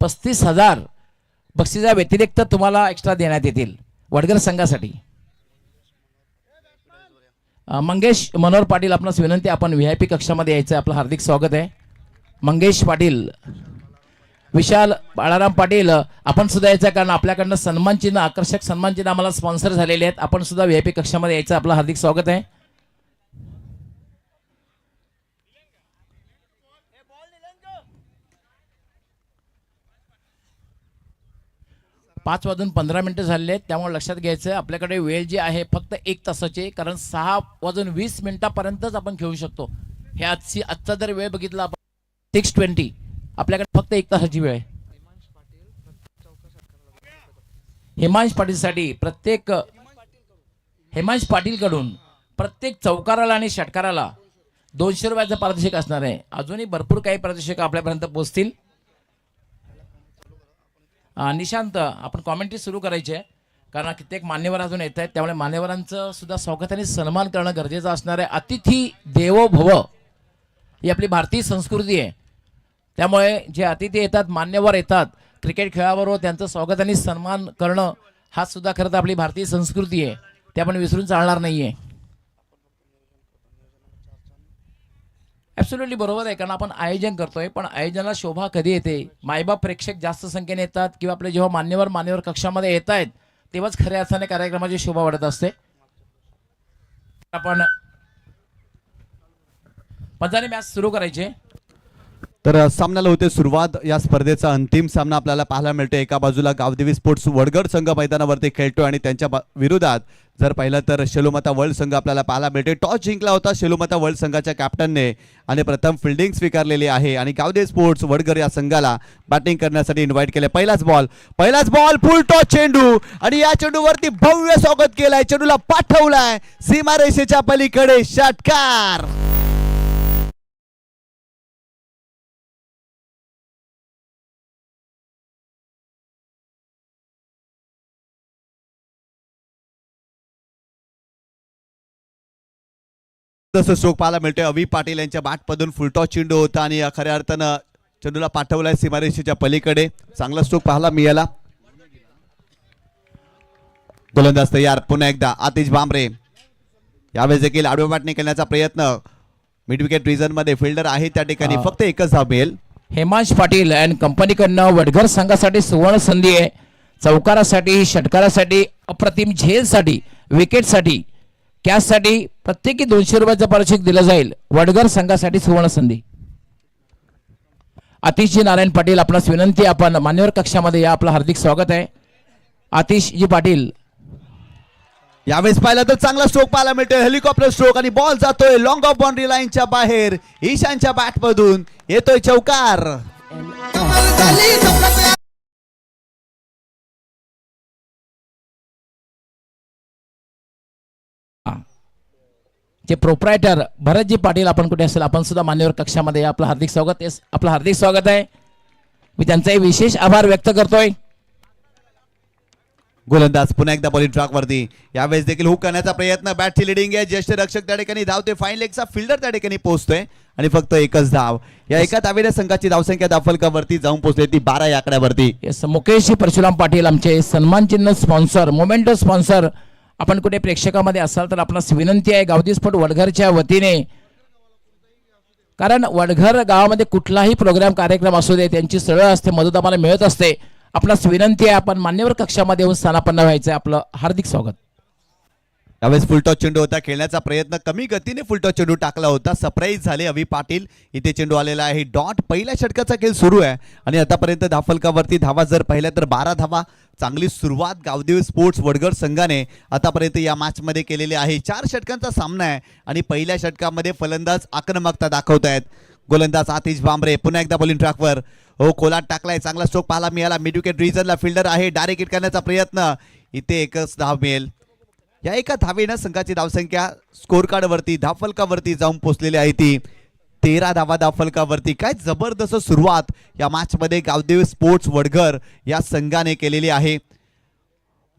35,000 बक्षिसा व्यतिरिक्त तुम्हाला एक्स्ट्रा देण्यात येतील वडगर संघासाठी. मंगेश मनोहर पाटील आपणास विनंती, आपण VIP कक्षामध्ये यायचं, आपलं हार्दिक स्वागत आहे. मंगेश पाटील, विशाल बाळाराम पाटील आपण सुद्धा यायचं, कारण आपल्याकडनं सन्मान चिन्ह, आकर्षक सन्मान चिन्ह आम्हाला स्पॉन्सर झालेले आहेत. आपण सुद्धा VIP कक्षामध्ये यायचं, आपलं हार्दिक स्वागत आहे. पाच वाजून 15 मिनिटं झालेले आहेत, त्यामुळे लक्षात घ्यायचं आपल्याकडे वेळ जी आहे फक्त 1 तासाची, कारण 6 वाजून 20 मिनिटापर्यंतच आपण खेळू शकतो. हे आजचा जर वेळ बघितला आपण 6:20, आपल्याकडे फक्त 1 तासाची वेळ आहे. हिमांश पाटीलकडून प्रत्येक चौकाराला आणि षटकाराला 200 रुपयाचं पारितोषिक असणार आहे. अजूनही भरपूर काही पारितोषिक आपल्यापर्यंत पोहोचतील. निशांत, आपण कॉमेंट्री सुरू करायची आहे, कारण कित्येक मान्यवर अजून येत आहेत, त्यामुळे मान्यवरांचं सुद्धा स्वागत आणि सन्मान करणं गरजेचं असणार आहे. अतिथी देवो भव ही आपली भारतीय संस्कृती आहे. त्यामुळे जे अतिथी येतात, मान्यवर येतात, क्रिकेट खेळाबरोबर त्यांचं स्वागत आणि सन्मान करणं हा सुद्धा खरं तर आपली भारतीय संस्कृती आहे, ते आपण विसरून चालणार नाही आहे. ॲब्सोल्युटली बरोबर आहे, कारण आपण आयोजन करतोय, पण आयोजनाला शोभा कधी येते, मायबाप प्रेक्षक जास्त संख्येने येतात किंवा आपले जेव्हा मान्यवर कक्षामध्ये येत आहेत तेव्हाच खऱ्या अर्थाने कार्यक्रमाची शोभा वाढत असते. आपण पंचाने मॅच सुरू करायचे. तर सामन्याला होते सुरुवात. या स्पर्धेचा अंतिम सामना आपल्याला पाहायला मिळतो. एका बाजूला गावदेवी स्पोर्ट्स वडगड संघ मैदानावरती खेळतो आणि त्यांच्या विरोधात जर पाहिलं तर शेलोमाता वर्ल्ड संघ आपल्याला पाहायला मिळते. टॉस जिंकला होता शेलोमाता वर्ल्ड संघाच्या कॅप्टनने आणि प्रथम फिल्डिंग स्वीकारलेली आहे आणि गावदेवी स्पोर्ट्स वडगड या संघाला बॅटिंग करण्यासाठी इन्व्हाइट केले. पहिलाच बॉल फुल टॉस चेंडू आणि या चेंडूवरती भव्य स्वागत केलंय, चेंडूला पाठवलाय सीमारेषेच्या पलीकडे, षटकार. जसं स्ट्रोक पाहायला मिळतोय अवी पाटील यांच्या बॅटमधून फुलटॉस चेंडू होता आणि खऱ्या अर्थानं चेंडूला पाठवलाय सीमारेषेच्या पलीकडे. चांगला स्ट्रोक पाहायला मिळाला. गोलंदाज तयार. पुन्हा एकदा आतिश भांबरे, यावेळेस देखील आडव्या बॅटने खेळण्याचा प्रयत्न. मिड विकेट रिजन मध्ये फिल्डर आहे त्या ठिकाणी फक्त एकच धाव मिळेल. हिमांश पाटील अँड कंपनीकडनं वडघर संघासाठी सुवर्ण संधी आहे. चौकारासाठी, षटकारासाठी, अप्रतिम झेलसाठी, विकेटसाठी, कॅचसाठी प्रत्येकी 200 रुपयाचं पारितोषिक दिलं जाईल. वडघर संघासाठी सुवर्ण संधी. आतिशजी नारायण पाटील, आपणास विनंती, आपण मान्यवर कक्षामध्ये या, आपलं हार्दिक स्वागत आहे. आतिशजी पाटील, यावेळेस पाहिलं तर चांगला स्ट्रोक पाहायला मिळतोय, हेलिकॉप्टर स्ट्रोक आणि बॉल जातोय लॉंग ऑफ बाउंड्री लाईनच्या बाहेर. ईशानच्या बॅटमधून येतोय चौकार. जे प्रोप्रायटर भरतजी पाटील, आपण कुठे असेल, आपण सुद्धा मान्यवर कक्षामध्ये या, आपलं हार्दिक स्वागत आहे. आपलं हार्दिक स्वागत आहे. मी त्यांचाही विशेष आभार व्यक्त करतोय. गोलंदाज पुन्हा एकदा बॉलिंग ट्रॅक वरती. यावेळेस देखील हुक करण्याचा प्रयत्न. बॅटची लिडिंग आहे. ज्येष्ठ रक्षक त्या ठिकाणी धावते. फाईन लेगचा फिल्डर त्या ठिकाणी पोहोचतोय आणि फक्त एकच धाव. या एका धावेने संघाची धावसंख्या दाफलकावरती जाऊन पोहोचली ती 12 या आकड्यावरती. मुकेश परशुराम पाटील, आमचे सन्मान चिन्ह स्पॉन्सर, मोमेंटो स्पॉन्सर, आपण कुठे प्रेक्षकामध्ये असाल तर आपणास विनंती आहे गावदेवी स्पोर्ट वडघरच्या वतीने, कारण वडघर गावामध्ये कुठलाही प्रोग्राम कार्यक्रम असू दे त्यांची सगळं असते, मदत आम्हाला मिळत असते. आपणास विनंती आहे, आपण मान्यवर कक्षामध्ये येऊन स्थानापन्न व्हायचं. आपलं हार्दिक स्वागत. यावेळेस फुलटॉस चेंडू होता, खेळण्याचा प्रयत्न, कमी गतीने फुलटॉस चेंडू टाकला होता. सरप्राईज झाले अवी पाटील. इथे चेंडू आलेला आहे डॉट. पहिल्या षटकाचा खेळ सुरू आहे आणि आतापर्यंत धाफलकावरती धावा जर पाहिल्या तर 12 धावा. चांगली सुरुवात गावदेवी स्पोर्ट्स वडगड संघाने आतापर्यंत या मॅच मध्ये केलेली आहे. 4 षटकांचा सामना आहे आणि पहिल्या षटकामध्ये फलंदाज आक्रमकता दाखवत आहेत. गोलंदाज आतिश भांबरे पुन्हा एकदा बॉलिंग ट्रॅकवर. हो, कोलाट टाकलाय. चांगला स्ट्रोक पाहायला मिळाला. मिड विकेट रिजनला फिल्डर आहे. डायरेक्ट हिट करण्याचा प्रयत्न. इथे एकच धाव मिळेल. या एका धावेनं संघाची धावसंख्या स्कोर कार्ड वरती धावफलकावरती जाऊन पोहोचलेली आहे ती 13 धावा धावफलकावरती. काय जबरदस्त सुरुवात या मॅच मध्ये गावदेवी स्पोर्ट्स वडघर या संघाने केलेली आहे.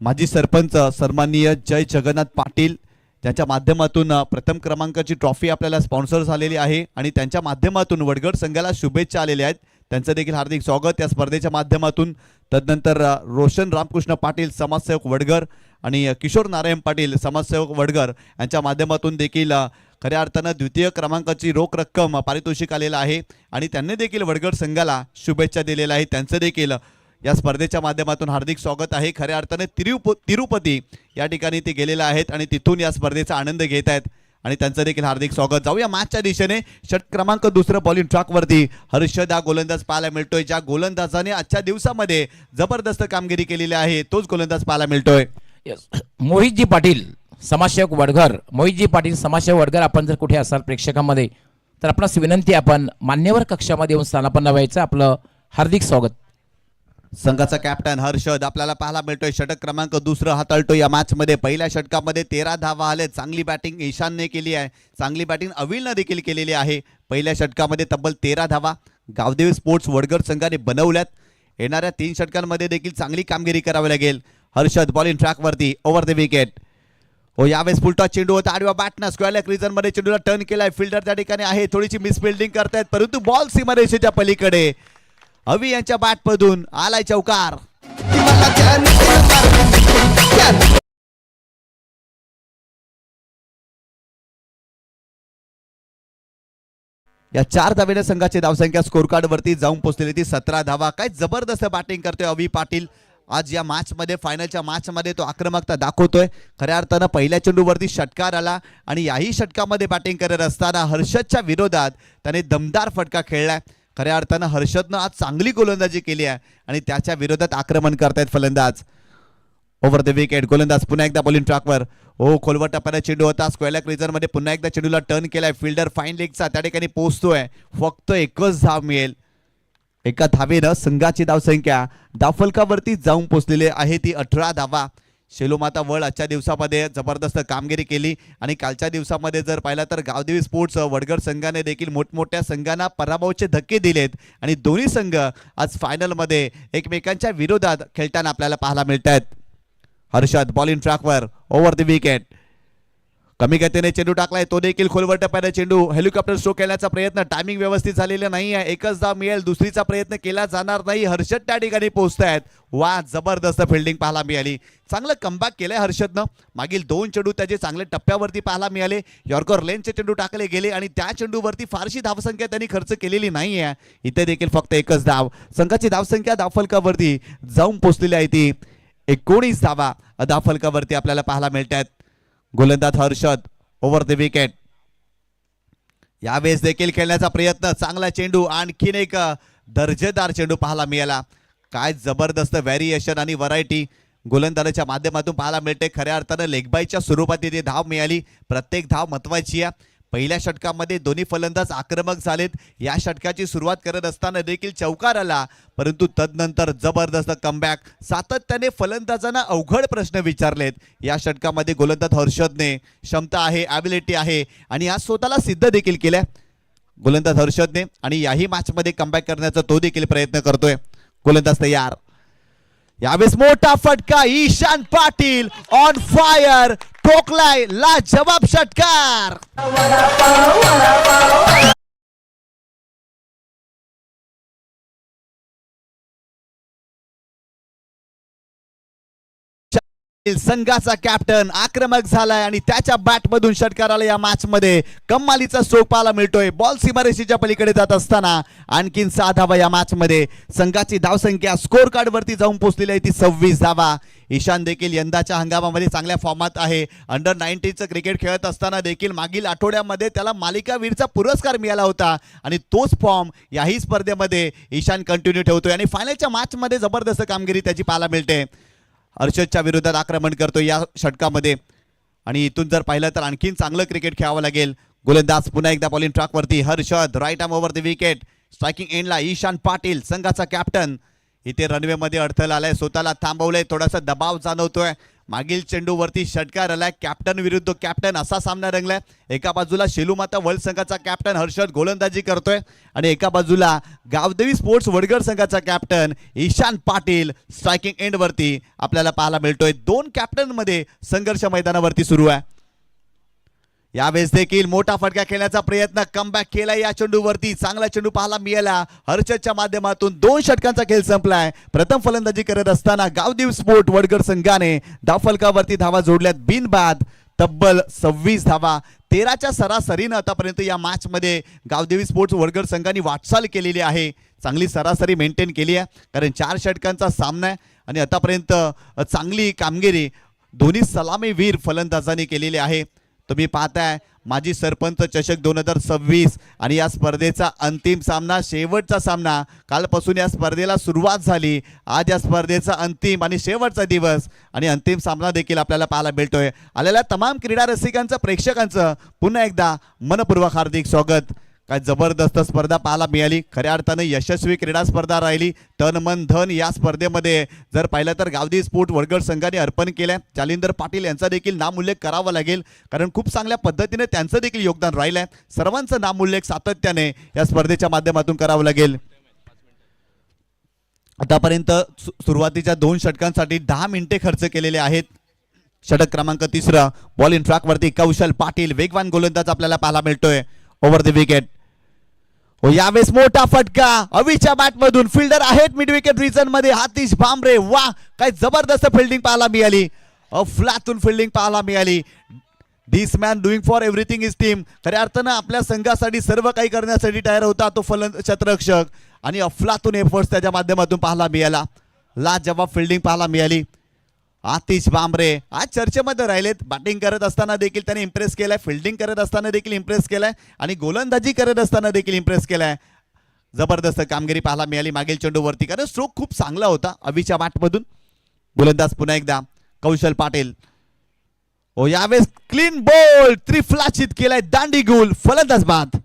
माजी सरपंच सन्माननीय जय जगन्नाथ पाटील ज्यांच्या माध्यमातून प्रथम क्रमांकाची ट्रॉफी आपल्याला स्पॉन्सर झालेली आहे आणि त्यांच्या माध्यमातून वडगड संघाला शुभेच्छा आलेल्या आहेत. त्यांचं देखील हार्दिक स्वागत या स्पर्धेच्या माध्यमातून. तदनंतर रोशन रामकृष्ण पाटील समाजसेवक वडगर आणि किशोर नारायण पाटील समाजसेवक वडगर यांच्या माध्यमातून देखील खऱ्या अर्थानं द्वितीय क्रमांकाची रोख रक्कम पारितोषिक आलेलं आहे आणि त्यांनी देखील वडगर संघाला शुभेच्छा दिलेल्या आहेत. त्यांचं देखील या स्पर्धेच्या माध्यमातून हार्दिक स्वागत आहे. खऱ्या अर्थाने तिरुपती या ठिकाणी ते गेलेले आहेत आणि तिथून या स्पर्धेचा आनंद घेत आहेत आणि त्यांचं देखील हार्दिक स्वागत. जाऊया मॅचच्या दिशेने. षटक क्रमांक 2 बॉलिंग ट्रॅकवरती हर्षद हा गोलंदाज पाहायला मिळतोय. ज्या गोलंदाजाने आजच्या दिवसामध्ये जबरदस्त कामगिरी केलेली आहे तोच गोलंदाज पाहायला मिळतोय. मोहितजी पाटील समाजसेवक वडगर. मोहितजी पाटील समाजसेवक वडगर, आपण जर कुठे असाल प्रेक्षकांमध्ये तर आपणास विनंती, आपण मान्यवर कक्षामध्ये येऊन स्थानापन्न व्हायचं. आपलं हार्दिक स्वागत. संघाचा कॅप्टन हर्षद आपल्याला पाहायला मिळतोय. षटक क्रमांक 2 हाताळतो या मॅच मध्ये. पहिल्या षटकामध्ये 13 धावा आले. चांगली बॅटिंग ईशानने केली आहे, चांगली बॅटिंग अविलने देखील केलेली आहे. पहिल्या षटकामध्ये तब्बल 13 धावा गावदेवी स्पोर्ट्स वडगर संघाने बनवल्यात. येणाऱ्या 3 षटकांमध्ये देखील चांगली कामगिरी करावी लागेल. हर्षद बॉलिंग ट्रॅकवरती ओव्हर द विकेट. हो, यावेळेस फुलटॉस चेंडू होता. आडव्या बॅटनं स्क्वेअर लेग रिजन मध्ये चेंडूला टर्न केलाय. फिल्डर त्या ठिकाणी आहे, थोडीशी मिसफिल्डिंग करतायत परंतु बॉल सीमारेषेच्या पलीकडे. अवी यांच्या बॅटमधून आलाय चौकार. या 4 धावेने संघाची धावसंख्या स्कोर कार्ड वरती जाऊन पोहोचलेली ती 17 धावा. काय जबरदस्त बॅटिंग करतोय अवी पाटील. आज या मॅच मध्ये, फायनलच्या मॅच मध्ये तो आक्रमकता दाखवतोय. खऱ्या अर्थानं पहिल्या चेंडूवरती षटकार आला आणि याही षटकामध्ये बॅटिंग करत असताना हर्षदच्या विरोधात त्याने दमदार फटका खेळलाय. खऱ्या अर्थानं हर्षदनं आज चांगली गोलंदाजी केली आहे आणि त्याच्या विरोधात आक्रमण करतायत फलंदाज. Over the wicket. गोलंदाज पुन्हा एकदा बॉलिंग ट्रॅकवर. हो, खोलवर टप्प्याने चेंडू होता. स्क्वेअर लेग रिजन मध्ये पुन्हा एकदा चेंडूला टर्न केलाय. फिल्डर फाईन लेगचा त्या ठिकाणी पोहोचतोय. फक्त एकच धाव मिळेल. एका धावेनं संघाची धावसंख्या धावफलकावरती जाऊन पोहोचलेली आहे ती 18 धावा. शेलोमाता वर्ल्ड आजच्या दिवसामध्ये जबरदस्त कामगिरी केली आणि कालच्या दिवसामध्ये जर पाहिलं तर गावदेवी स्पोर्ट्स वडगर संघाने देखील मोठमोठ्या संघांना पराभवाचे धक्के दिलेत आणि दोन्ही संघ आज फायनलमध्ये एकमेकांच्या विरोधात खेळताना आपल्याला पाहायला मिळत आहेत. हर्षद बॉलिंग ट्रॅकवर ओव्हर द विकेट. कमी गतीने चेंडू टाकलाय, तो देखील खोलवर टप्प्याने चेंडू हेलिकॉप्टर स्ट्रोक खेळण्याचा प्रयत्न. टायमिंग व्यवस्थित झालेलं नाही आहे. एकच धाव मिळेल, दुसरीचा प्रयत्न केला जाणार नाही. हर्षद त्या ठिकाणी पोहोचतायत. वा, जबरदस्त फिल्डिंग पाहायला मिळाली. चांगलं कमबॅक केलंय हर्षदनं. मागील 2 चेंडू त्याचे चांगले टप्प्यावरती पाहायला मिळाले. यॉर्कर लेनचे चेंडू टाकले गेले आणि त्या चेंडूवरती फारशी धावसंख्या त्यांनी खर्च केलेली नाही आहे. इथे देखील फक्त एकच धाव. संघाची धावसंख्या धावफलकावरती जाऊन पोहोचलेली आहे ती 19 धावा धावफलकावरती आपल्याला पाहायला मिळत आहेत. गोलंदाज हर्षद ओव्हर द विकेट. यावेळेस देखील खेळण्याचा प्रयत्न. चांगला चेंडू, आणखीन एक दर्जेदार चेंडू पाहायला मिळाला. काय जबरदस्त व्हेरिएशन आणि व्हरायटी गोलंदाजाच्या माध्यमातून पाहायला मिळते. खऱ्या अर्थानं लेगबाईच्या स्वरूपात इथे धाव मिळाली. प्रत्येक धाव महत्वाची आहे. पहिल्या षटकामध्ये दोन्ही फलंदाज आक्रमक झालेत. या षटकाची सुरुवात करत असताना देखील चौकार आला परंतु तदनंतर जबरदस्त कमबॅक. सातत्याने फलंदाजांना अवघड प्रश्न विचारलेत. या षटकामध्ये गोलंदाज हर्षदने क्षमता आहे, ॲबिलिटी आहे आणि आज स्वतःला सिद्ध देखील केलंय गोलंदाज हर्षदने आणि याही मॅचमध्ये कमबॅक करण्याचा तो देखील प्रयत्न करतोय. गोलंदाज तयार. यावेळेस मोठा फटका. Ishan Patil on fire. ठोकलाय लाजवाब षटकार. संघाचा कॅप्टन आक्रमक झालाय आणि त्याच्या बॅटमधून षटकार आला. या मॅच मध्ये कमालीचा स्ट्रोक पाहायला मिळतोय. बॉल सीमारेषेच्या पलीकडे जात असताना आणखीन 6 धावा या मॅच मध्ये. संघाची धावसंख्या स्कोर कार्ड वरती जाऊन पोहोचलेली आहे ती 26 धावा. ईशान देखील यंदाच्या हंगामामध्ये चांगल्या फॉर्मात आहे. अंडर 19चं क्रिकेट खेळत असताना देखील मागील आठवड्यामध्ये त्याला मालिकावीरचा पुरस्कार मिळाला होता आणि तोच फॉर्म याही स्पर्धेमध्ये ईशान कंटिन्यू ठेवतोय आणि फायनलच्या मॅच मध्ये जबरदस्त कामगिरी त्याची पाहायला मिळते. हर्षदच्या विरोधात आक्रमण करतो या षटकामध्ये आणि इथून जर पाहिलं तर आणखीन चांगलं क्रिकेट खेळावं लागेल. गोलंदाज पुन्हा एकदा बॉलिंग ट्रॅकवरती. Harshad right arm over the wicket. Striking एंडला ईशान पाटील संघाचा कॅप्टन. इथे रनवे मध्ये अडथळा आलाय, स्वतःला थांबवलंय, थोडासा दबाव जाणवतोय. मागील चेंडूवरती षटकार आलाय. कॅप्टन विरुद्ध कॅप्टन असा सामना रंगलाय. एका बाजूला शेलूमाता वर्ल्ड संघाचा कॅप्टन हर्षद गोलंदाजी करतोय आणि एका बाजूला गावदेवी स्पोर्ट्स वडगर संघाचा captain Ishan Patil striking end वरती आपल्याला पाहायला मिळतोय. 2 कॅप्टन मध्ये संघर्ष मैदानावरती सुरू आहे. यावेळेस देखील मोठा फटका खेळण्याचा प्रयत्न कमबॅक केला या चेंडूवरती. चांगला चेंडू पाहायला मिळाला हर्षदच्या माध्यमातून. 2 षटकांचा खेळ संपलाय. प्रथम फलंदाजी करत असताना गावदेव स्पोर्ट वडगड संघाने धावफलकावरती धावा जोडल्यात बिनबाद. तब्बल 26 धावा 13च्या सरासरीनं आतापर्यंत या मॅच मध्ये गावदेवी स्पोर्ट्स वडगड संघाने वाटचाल केलेली आहे. चांगली सरासरी मेंटेन केली आहे कारण 4 षटकांचा सामना आहे आणि आतापर्यंत चांगली कामगिरी दोन्ही सलामीवीर फलंदाजांनी केलेली आहे. तुम्ही पाहताय माजी सरपंच चषक 2026 आणि या स्पर्धेचा अंतिम सामना, शेवटचा सामना. कालपासून या स्पर्धेला सुरुवात झाली. आज या स्पर्धेचा अंतिम आणि शेवटचा दिवस आणि अंतिम सामना देखील आपल्याला पाहायला मिळतोय. आलेल्या तमाम क्रीडा रसिकांचं, प्रेक्षकांचं पुन्हा एकदा मनपूर्वक हार्दिक स्वागत. काय जबरदस्त स्पर्धा पाहायला मिळाली. खऱ्या अर्थानं यशस्वी क्रीडा स्पर्धा राहिली. तन मन धन या स्पर्धेमध्ये जर पाहिलं तर गावदेवी स्पोर्ट वडगड संघाने अर्पण केलंय. जालिंदर पाटील यांचा देखील नामोल्लेख करावा लागेल कारण खूप चांगल्या पद्धतीने त्यांचं देखील योगदान राहिलंय. सर्वांचं नामोल्लेख सातत्याने या स्पर्धेच्या माध्यमातून करावं लागेल. आतापर्यंत सुरुवातीच्या 2 षटकांसाठी 10 मिनिटे खर्च केलेले आहेत. षटक क्रमांक 3 बॉल इन ट्रॅक वरती कौशल पाटील वेगवान गोलंदाज आपल्याला पाहायला मिळतोय ओव्हर द विकेट. यावेळेस मोठा फटका अवीच्या बॅट मधून. फिल्डर आहेत मिड विकेट रिजन मध्ये हातीश भांबरे. वा काय जबरदस्त फिल्डिंग पाहायला मिळाली. फ्लॅटून फिल्डिंग पाहायला मिळाली. This man doing for everything is team. खऱ्या अर्थानं आपल्या संघासाठी सर्व काही करण्यासाठी तयार होता तो क्षेत्ररक्षक आणि अफलातून एफर्ट्स त्याच्या माध्यमातून पाहायला मिळाला. लाजवाब फिल्डिंग पाहायला मिळाली. आतिश भांबरे आज चर्चेमध्ये राहिलेत. बॅटिंग करत असताना देखील त्याने इम्प्रेस केलाय, फिल्डिंग करत असताना देखील इम्प्रेस केलाय आणि गोलंदाजी करत असताना देखील इम्प्रेस केलाय. जबरदस्त कामगिरी पाहायला मिळाली मागील चेंडूवरती कारण स्ट्रोक खूप चांगला होता अवीच्या बॅटमधून. गोलंदाज पुन्हा एकदा कौशल पाटील. यावेळेस क्लीन बॉल त्रिफलाचित केलाय दांडी गोल. फलंदाज बाद.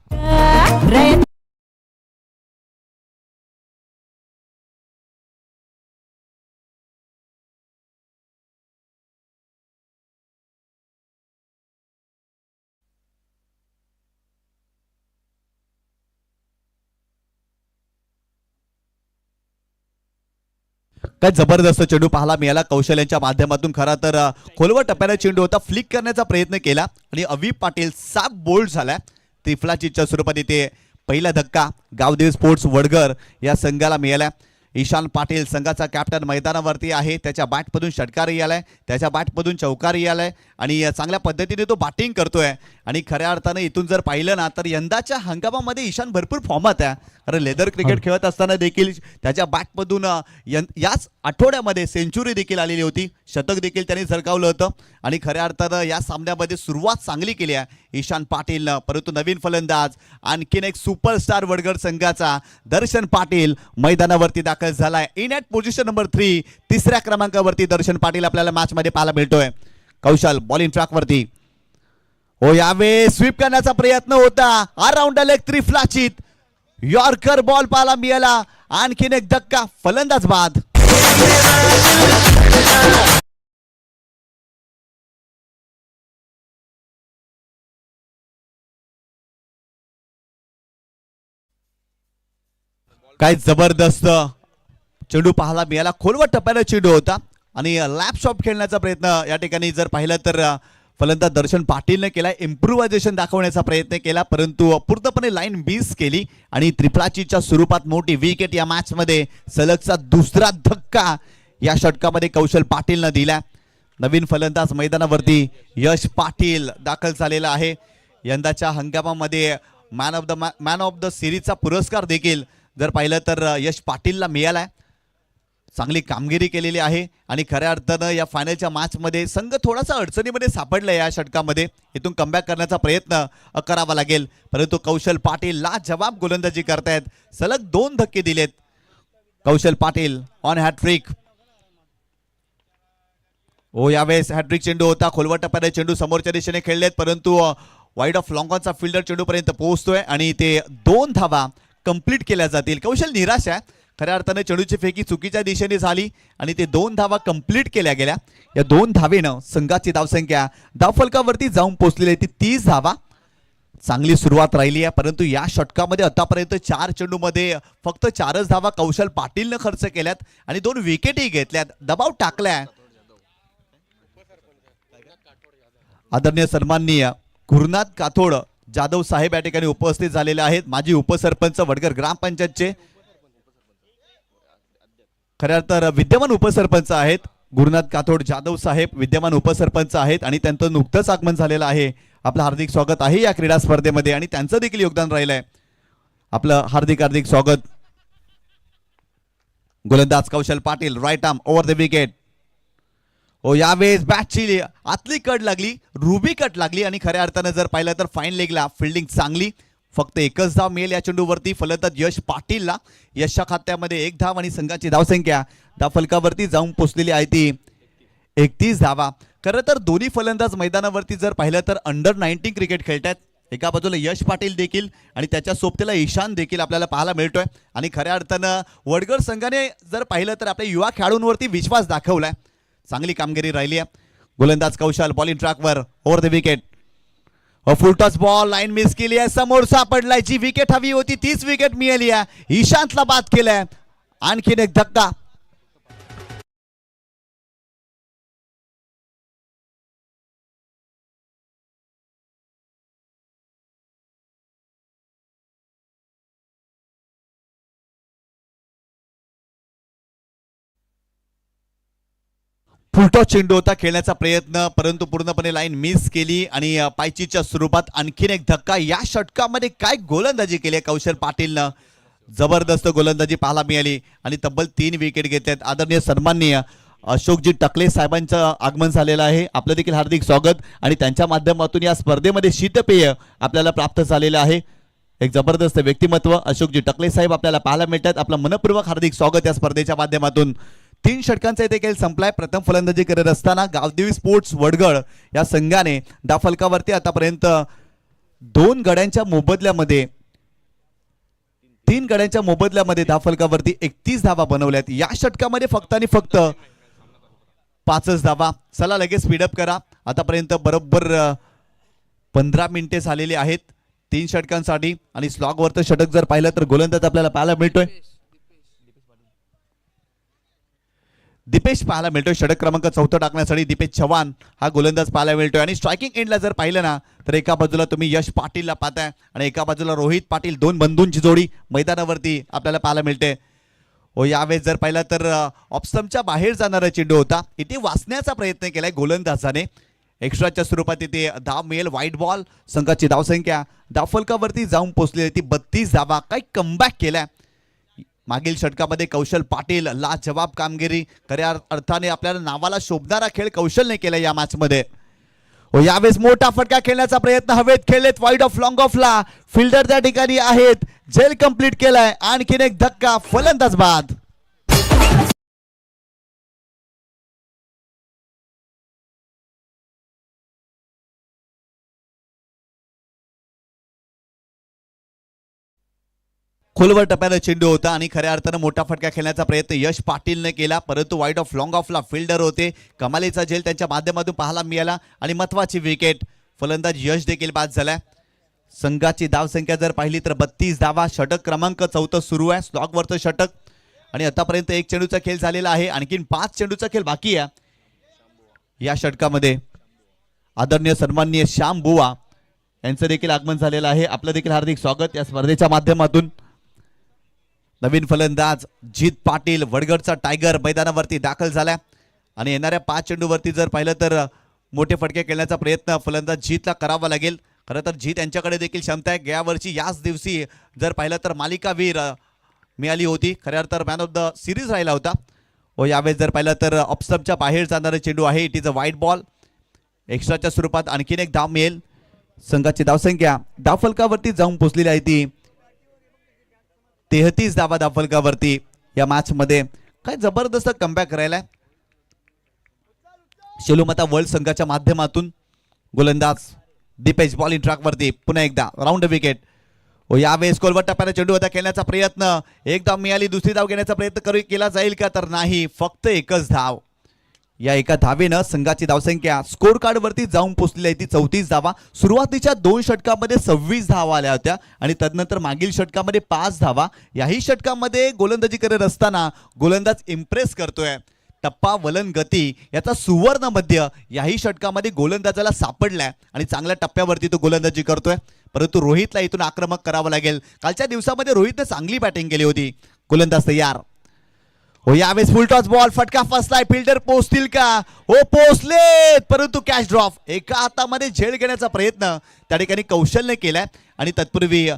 काय जबरदस्त चेंडू पाहायला मिळाला कौशल यांच्या माध्यमातून. खरा तर खोलवर टप्प्याने चेंडू होता. फ्लिक करण्याचा प्रयत्न केला आणि अवी पाटील साफ बोल्ड झाला. त्रिफलाचीच्या स्वरूपात इथे पहिला धक्का गावदेव स्पोर्ट्स वडगर या संघाला मिळाला. ईशान पाटील संघाचा कॅप्टन मैदानावरती आहे. त्याच्या बॅटमधून षटकारही आलाय, त्याच्या बॅटमधून चौकारही आलाय आणि चांगल्या पद्धतीने तो बॅटिंग करतोय. आणि खऱ्या अर्थानं इथून जर पाहिलं ना तर यंदाच्या हंगामामध्ये ईशान भरपूर फॉर्मात आहे. अरे लेदर क्रिकेट खेळत असताना देखील त्याच्या बॅटमधून याच आठवड्यामध्ये सेंचुरी देखील आलेली होती. शतक देखील त्यांनी झळकावलं होतं आणि खऱ्या अर्थानं या सामन्यामध्ये सुरुवात चांगली केली आहे ईशान पाटीलनं. परंतु नवीन फलंदाज आणखीन एक सुपरस्टार वडगड संघाचा दर्शन पाटील मैदानावरती दाखल झालाय. इन ॲट पोझिशन नंबर 3 तिसऱ्या क्रमांकावरती दर्शन पाटील आपल्याला मॅच मध्ये पाहायला मिळतोय. कौशल बॉलिंग ट्रॅक वरती. यावेळी स्वीप करण्याचा प्रयत्न होता. अराउंड लेग त्रिफलाचित यॉर्कर बॉल पाहायला मिळाला. आणखीन एक धक्का. फलंदाज बाद. काय जबरदस्त चेंडू पाहायला मिळाला. खोलवर टप्प्याने चेंडू होता आणि लॅप शॉट खेळण्याचा प्रयत्न या ठिकाणी जर पाहिलं तर फलंदाज दर्शन पाटीलने केला. इम्प्रुव्हायझेशन दाखवण्याचा प्रयत्न केला परंतु पूर्णपणे लाईन मिस केली आणि त्रिफलाचीच्या स्वरूपात मोठी विकेट. या मॅच मध्ये सलगचा दुसरा धक्का या षटकामध्ये कौशल पाटीलनं दिला. नवीन फलंदाज मैदानावरती यश पाटील दाखल झालेला आहे. यंदाच्या हंगामामध्ये मॅन ऑफ द सिरीजचा पुरस्कार देखील जर पाहिलं तर यश पाटीलला मिळालाय. चांगली कामगिरी केलेली आहे आणि खऱ्या अर्थानं या फायनलच्या मॅचमध्ये संघ थोडासा अडचणीमध्ये सापडला. या षटकामध्ये इथून कमबॅक करण्याचा प्रयत्न करावा लागेल परंतु कौशल पाटील लाजवाब गोलंदाजी करतायत. सलग 2 धक्के दिलेत कौशल पाटील ऑन हॅट्रिक. यावेळेस हॅट्रिक चेंडू होता. खोलवर टप्प्याने चेंडू समोरच्या दिशेने खेळलेत परंतु वाईड ऑफ लॉंग ऑनचा फिल्डर चेंडू पर्यंत पोहोचतोय आणि ते 2 धावा कंप्लीट केल्या जातील. कौशल निराश आहे. खऱ्या अर्थाने चेंडूची फेकी चुकीच्या दिशेने झाली आणि ते 2 धावा कंप्लीट केल्या गेल्या. या 2 धावेनं संघाची धावसंख्या धावफलकावरती जाऊन पोहोचलेली ती 30 धावा. चांगली सुरुवात राहिली आहे परंतु या षटकामध्ये आतापर्यंत 4 चेंडूमध्ये फक्त 4च धावा कौशल पाटीलनं खर्च केल्यात आणि 2 विकेटही घेतल्यात. दबाव टाकलाय. आदरणीय सन्माननीय गुरुनाथ काथोड जाधव साहेब या ठिकाणी उपस्थित झालेले आहेत. माजी उपसरपंच वडगर ग्रामपंचायतचे, खऱ्या तर विद्यमान उपसरपंच आहेत. गुरुनाथ काथोड जाधव साहेब विद्यमान उपसरपंच आहेत आणि त्यांचं नुकतंच आगमन झालेलं आहे. आपलं हार्दिक स्वागत आहे या क्रीडा स्पर्धेमध्ये आणि त्यांचं देखील योगदान राहिलंय. आपलं हार्दिक हार्दिक स्वागत. गोलंदाज Kaushal Patil right arm over the wicket. हो, यावेळेस बॅटची आतली कट लागली, रुबी कट लागली आणि खऱ्या अर्थानं जर पाहिलं तर फाईन लेगला फिल्डिंग चांगली. फक्त एकच धाव मिळेल या चेंडूवरती. फलंदाज यश पाटीलला. यशच्या खात्यामध्ये एक धाव आणि संघाची धावसंख्या धावफलकावरती जाऊन पोहोचलेली आहे ती 31 धावा. खरं तर दोन्ही फलंदाज मैदानावरती जर पाहिलं तर अंडर 19 क्रिकेट खेळतात. एका बाजूला यश पाटील देखील आणि त्याच्या सोबतीला ईशान देखील आपल्याला पाहायला मिळतोय. आणि खऱ्या अर्थानं वडगर संघाने जर पाहिलं तर आपल्या युवा खेळाडूंवरती विश्वास दाखवलाय. चांगली कामगिरी राहिली आहे. गोलंदाज कौशल बॉलिंग ट्रॅकवर over the wicket. Full toss ball line miss केली आहे. समोर सापडलाय. जी विकेट हवी होती तीच विकेट मिळाली आहे. ईशांतला बाद केलाय. आणखीन एक धक्का. फुलटॉस चेंडू होता, खेळण्याचा प्रयत्न परंतु पूर्णपणे लाईन मिस केली आणि पायचीच्या स्वरूपात आणखीन एक धक्का. या षटकामध्ये काय गोलंदाजी केली कौशल पाटीलनं. जबरदस्त गोलंदाजी पाहायला मिळाली आणि तब्बल 3 विकेट घेतल्यात. आदरणीय सन्माननीय अशोकजी टकले साहेबांचं आगमन झालेलं आहे. आपलं देखील हार्दिक स्वागत आणि त्यांच्या माध्यमातून या स्पर्धेमध्ये शीतपेय आपल्याला प्राप्त झालेलं आहे. एक जबरदस्त व्यक्तिमत्व अशोकजी टकले साहेब आपल्याला पाहायला मिळतात. आपलं मनपूर्वक हार्दिक स्वागत या स्पर्धेच्या माध्यमातून. 3 षटकांचा इथे खेळ संपलाय. प्रथम फलंदाजी करत असताना गावदेवी स्पोर्ट्स वडगळ या संघाने धावफलकावरती आतापर्यंत 2 गड्यांच्या मोबदल्यामध्ये 3 गड्यांच्या मोबदल्यामध्ये धावफलकावरती 31 धावा बनवल्यात. या षटकामध्ये फक्त आणि फक्त 5च धावा. चला लगेच स्पीडअप करा. आतापर्यंत बरोबर 15 मिनिटे झालेली आहेत 3 षटकांसाठी आणि स्लॉगवरचं षटक जर पाहिलं तर गोलंदाज आपल्याला पाहायला मिळतोय. दीपेश पाहायला मिळतोय. षटक क्रमांक 4 टाकण्यासाठी दीपेश चव्हाण हा गोलंदाज पाहायला मिळतोय. आणि स्ट्रायकिंग एंडला जर पाहिलं ना तर एका बाजूला तुम्ही यश पाटीलला पाहताय आणि एका बाजूला रोहित पाटील. 2 बंधूंची जोडी मैदानावरती आपल्याला पाहायला मिळते. हो, यावेळेस जर पाहिलं तर ऑप्शनच्या बाहेर जाणारा चेंडू होता. इथे वाचण्याचा प्रयत्न केलाय गोलंदाजाने. एक्स्ट्राच्या स्वरूपात इथे धाव मिळेल. वाईट बॉल. संघाची धावसंख्या धावफलकावरती जाऊन पोहोचली ती 32 धावा. काही कमबॅक केलाय. मागील षटकामध्ये कौशल पाटील लाजवाब कामगिरी. खऱ्या अर्थाने आपल्याला नावाला शोभणारा खेळ कौशलने केला या मॅच मध्ये. यावेळेस मोठा फटका खेळण्याचा प्रयत्न हवेत खेळलेत. वाईड ऑफ लॉंग ऑफला फिल्डर त्या ठिकाणी आहेत. झेल कंप्लीट केलाय. आणखीन एक धक्का. फलंदाज बाद. खोलवर टप्प्याला चेंडू होता आणि खऱ्या अर्थानं मोठा फटका खेळण्याचा प्रयत्न यश पाटीलने केला परंतु वाईड ऑफ लॉंग ऑफला फिल्डर होते. कमालीचा झेल त्यांच्या माध्यमातून पाहायला मिळाला आणि महत्वाची विकेट. फलंदाज यश देखील बाद झालाय. संघाची धावसंख्या जर पाहिली तर 32 धावा. षटक क्रमांक 4 सुरू आहे. स्लॉगवरचं षटक आणि आतापर्यंत 1 चेंडूचा खेळ झालेला आहे. आणखीन 5 चेंडूचा खेळ बाकी आहे या षटकामध्ये. आदरणीय सन्माननीय श्याम बुवा यांचं देखील आगमन झालेलं आहे. आपलं देखील हार्दिक स्वागत या स्पर्धेच्या माध्यमातून. नवीन फलंदाज जीत पाटील वडगडचा टायगर मैदानावरती दाखल झाला आणि येणाऱ्या 5 चेंडूवरती जर पाहिलं तर मोठे फटके खेळण्याचा प्रयत्न फलंदाज जीतला करावा लागेल. खरं तर जीत यांच्याकडे देखील क्षमता आहे. गेल्या वर्षी याच दिवशी जर पाहिलं तर मालिकावीर मिळाली होती. खऱ्या अर्थानं मॅन ऑफ द सिरीज राहिला होता. व यावेळेस जर पाहिलं तर ऑफस्टंपच्या बाहेर जाणारा चेंडू आहे. इट इज अ वाईट बॉल. एक्स्ट्राच्या स्वरूपात आणखीन एक धाव मिळेल. संघाची धावसंख्या धावफलकावरती जाऊन पोहोचलेली आहे ती 33 धावा धावफलकावरती या मॅच मध्ये. काय जबरदस्त कमबॅक करायलाय शेलूमाता वर्ल्ड संघाच्या माध्यमातून. गोलंदाज दीपेश बॉलिंग ट्रॅकवरती पुन्हा एकदा राऊंड विकेट. व यावेळेस कोलवर टप्प्याने चेंडू होता खेळण्याचा प्रयत्न. एक धाव मिळाली. दुसरी धाव घेण्याचा प्रयत्न केला जाईल का तर नाही. फक्त एकच धाव. या एका धावेनं संघाची धावसंख्या स्कोर कार्ड वरती जाऊन पोहोचलेली आहे ती 34 धावा. सुरुवातीच्या 2 षटकामध्ये 26 धावा आल्या होत्या आणि तदनंतर मागील षटकामध्ये 5 धावा. याही षटकामध्ये गोलंदाजी करत असताना गोलंदाज इम्प्रेस करतोय. टप्पा वलन गती याचा सुवर्ण मध्य याही षटकामध्ये गोलंदाजाला सापडलाय आणि चांगल्या टप्प्यावरती तो गोलंदाजी करतोय. परंतु रोहितला इथून आक्रमक करावं लागेल. कालच्या दिवसामध्ये रोहितने चांगली बॅटिंग केली होती. गोलंदाज तयार. हो यावेळेस फुल टॉस बॉल, फटका फसलाय. फिल्डर पोहोचतील का? हो पोहोचलेत, परंतु कॅच ड्रॉप. एका हातामध्ये झेल घेण्याचा प्रयत्न त्या ठिकाणी कौशलने केलाय आणि तत्पूर्वी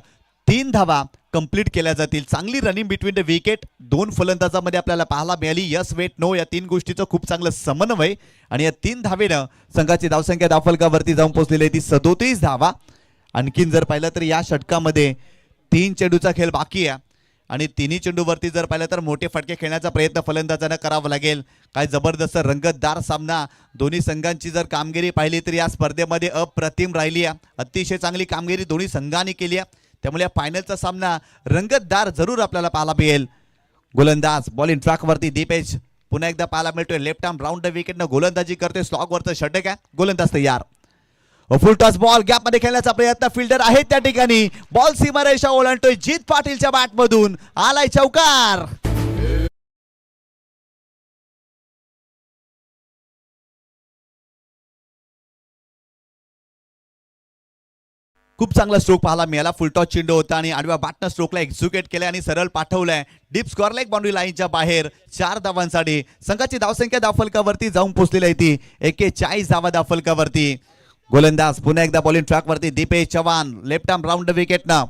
3 धावा कंप्लीट केल्या जातील. चांगली रनिंग बिटवीन द विकेट दोन फलंदाजामध्ये आपल्याला पाहायला मिळाली. यस वेट नो या 3 गोष्टीचं खूप चांगलं समन्वय आणि या 3 धावेनं संघाची धावसंख्या धावफलकावरती जाऊन पोहोचलेली आहे ती 37 धावा. आणखीन जर पाहिलं तर या षटकामध्ये 3 चेंडूचा खेळ बाकी आहे आणि तिन्ही चेंडूवरती जर पाहिलं तर मोठे फटके खेळण्याचा प्रयत्न फलंदाजांना करावा लागेल. काय जबरदस्त रंगतदार सामना. दोन्ही संघांची जर कामगिरी पाहिली तर या स्पर्धेमध्ये अप्रतिम राहिली आहे. अतिशय चांगली कामगिरी दोन्ही संघांनी केली आहे. त्यामुळे या फायनलचा सामना रंगतदार जरूर आपल्याला पाहायला मिळेल. गोलंदाज बॉलिंग ट्रॅकवरती दीपेश पुन्हा एकदा पाहायला मिळतोय. लेफ्ट आर्म राऊंड द विकेटनं गोलंदाजी करतोय. स्लॉगवरचं षटक आहे. गोलंदाज तयार. फुल टॉस बॉल गॅप मध्ये खेळण्याचा प्रयत्न. फिल्डर आहे त्या ठिकाणी. बॉल सीमारेषा ओलांडतोय. जीत पाटीलच्या बॅट मधून आलाय चौकार. खूप चांगला स्ट्रोक पाहायला मिळाला. फुलटॉस चेंडू होता आणि आडव्या बॅटनं स्ट्रोकला एक्झिक्यूट केले आणि सरळ पाठवलाय डीप स्कॉर लेग बाउंड्री लाईनच्या बाहेर. 4 धावांसाठी संघाची धावसंख्या धावफलकावरती जाऊन पोहोचलेली आहे ती 41 धावा धावफलकावरती. गोलंदाज पुन्हा एकदा बॉलिंग ट्रॅकवरती Dipesh Chavan. Left arm round the विकेटनं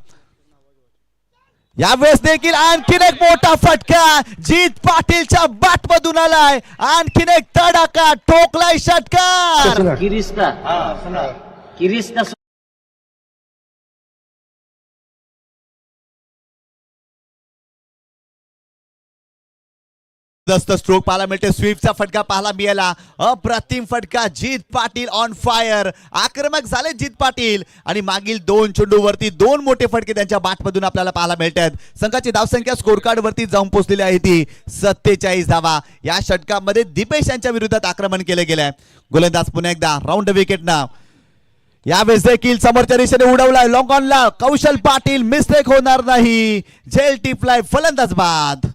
यावेळेस देखील आणखीन एक मोठा फटका जीत पाटीलच्या बॅट मधून आलाय. आणखीन एक तडाखा ठोकलाय षटकार. किरिस्ता जबरदस्त स्ट्रोक पाहायला मिळते. स्वीपचा फटका पाहायला मिळाला. अप्रतिम फटका. जीत पाटील ऑन फायर. आक्रमक झाले जीत पाटील आणि मागील 2 चेंडूवरती 2 मोठे फटके त्यांच्या बॅटमधून आपल्याला पाहायला मिळतात. संघाची धावसंख्या स्कोर कार्ड वरती जाऊन पोहोचलेली आहे ती 47 धावा. या षटकामध्ये दीपेश यांच्या विरोधात आक्रमण केले गेले. गोलंदाज पुन्हा एकदा राऊंड विकेटनं यावेळेस देखील समोरच्या दिशेने उडवलाय. लॉंग ऑनला कौशल पाटील. मिस्टेक होणार नाही. झेल टिपलाय. फलंदाज बाद.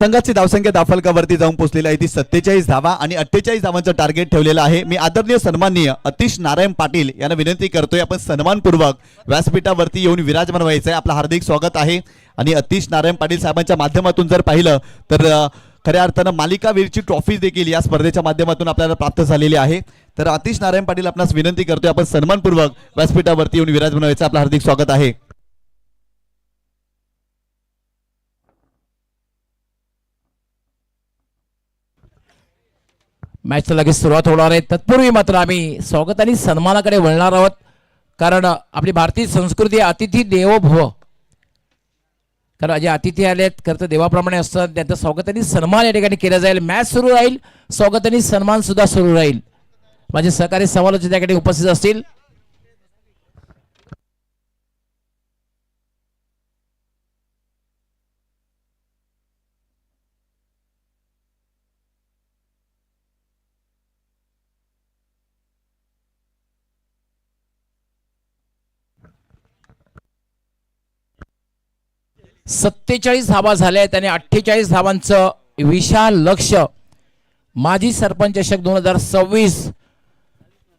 संघाची धावसंख्या धावफलकावरती जाऊन पोहोचलेली आहे ती 47 धावा आणि 48 धावांचं टार्गेट ठेवलेलं आहे. मी आदरणीय सन्माननीय अतिश नारायण पाटील यांना विनंती करतोय आपण सन्मानपूर्वक व्यासपीठावरती येऊन विराजमान व्हायचं आहे. आपलं हार्दिक स्वागत आहे. आणि अतिश नारायण पाटील साहेबांच्या माध्यमातून जर पाहिलं तर खऱ्या अर्थानं मालिकावीरची ट्रॉफी देखील या स्पर्धेच्या माध्यमातून आपल्याला प्राप्त झालेली आहे. तर अतिश नारायण पाटील आपणास विनंती करतोय आपण सन्मानपूर्वक व्यासपीठावरती येऊन विराजमान व्हायचं. आपलं हार्दिक स्वागत आहे. मॅचला लगेच सुरुवात होणार आहे. तत्पूर्वी मात्र आम्ही स्वागत आणि सन्मानाकडे वळणार आहोत. कारण आपली भारतीय संस्कृती अतिथी देवो भव. कारण जे अतिथी आलेत खरं तर देवाप्रमाणे असतात. त्यांचं स्वागत आणि सन्मान या ठिकाणी केला जाईल. मॅच सुरू राहील. स्वागत आणि सन्मान सुद्धा सुरू राहील. माझे सहकारी समालोचक त्या ठिकाणी उपस्थित असतील. सत्तेचाळीस धावा झाल्या आहेत आणि 48 धावांचं विशाल लक्ष माजी सरपंच चषक 2026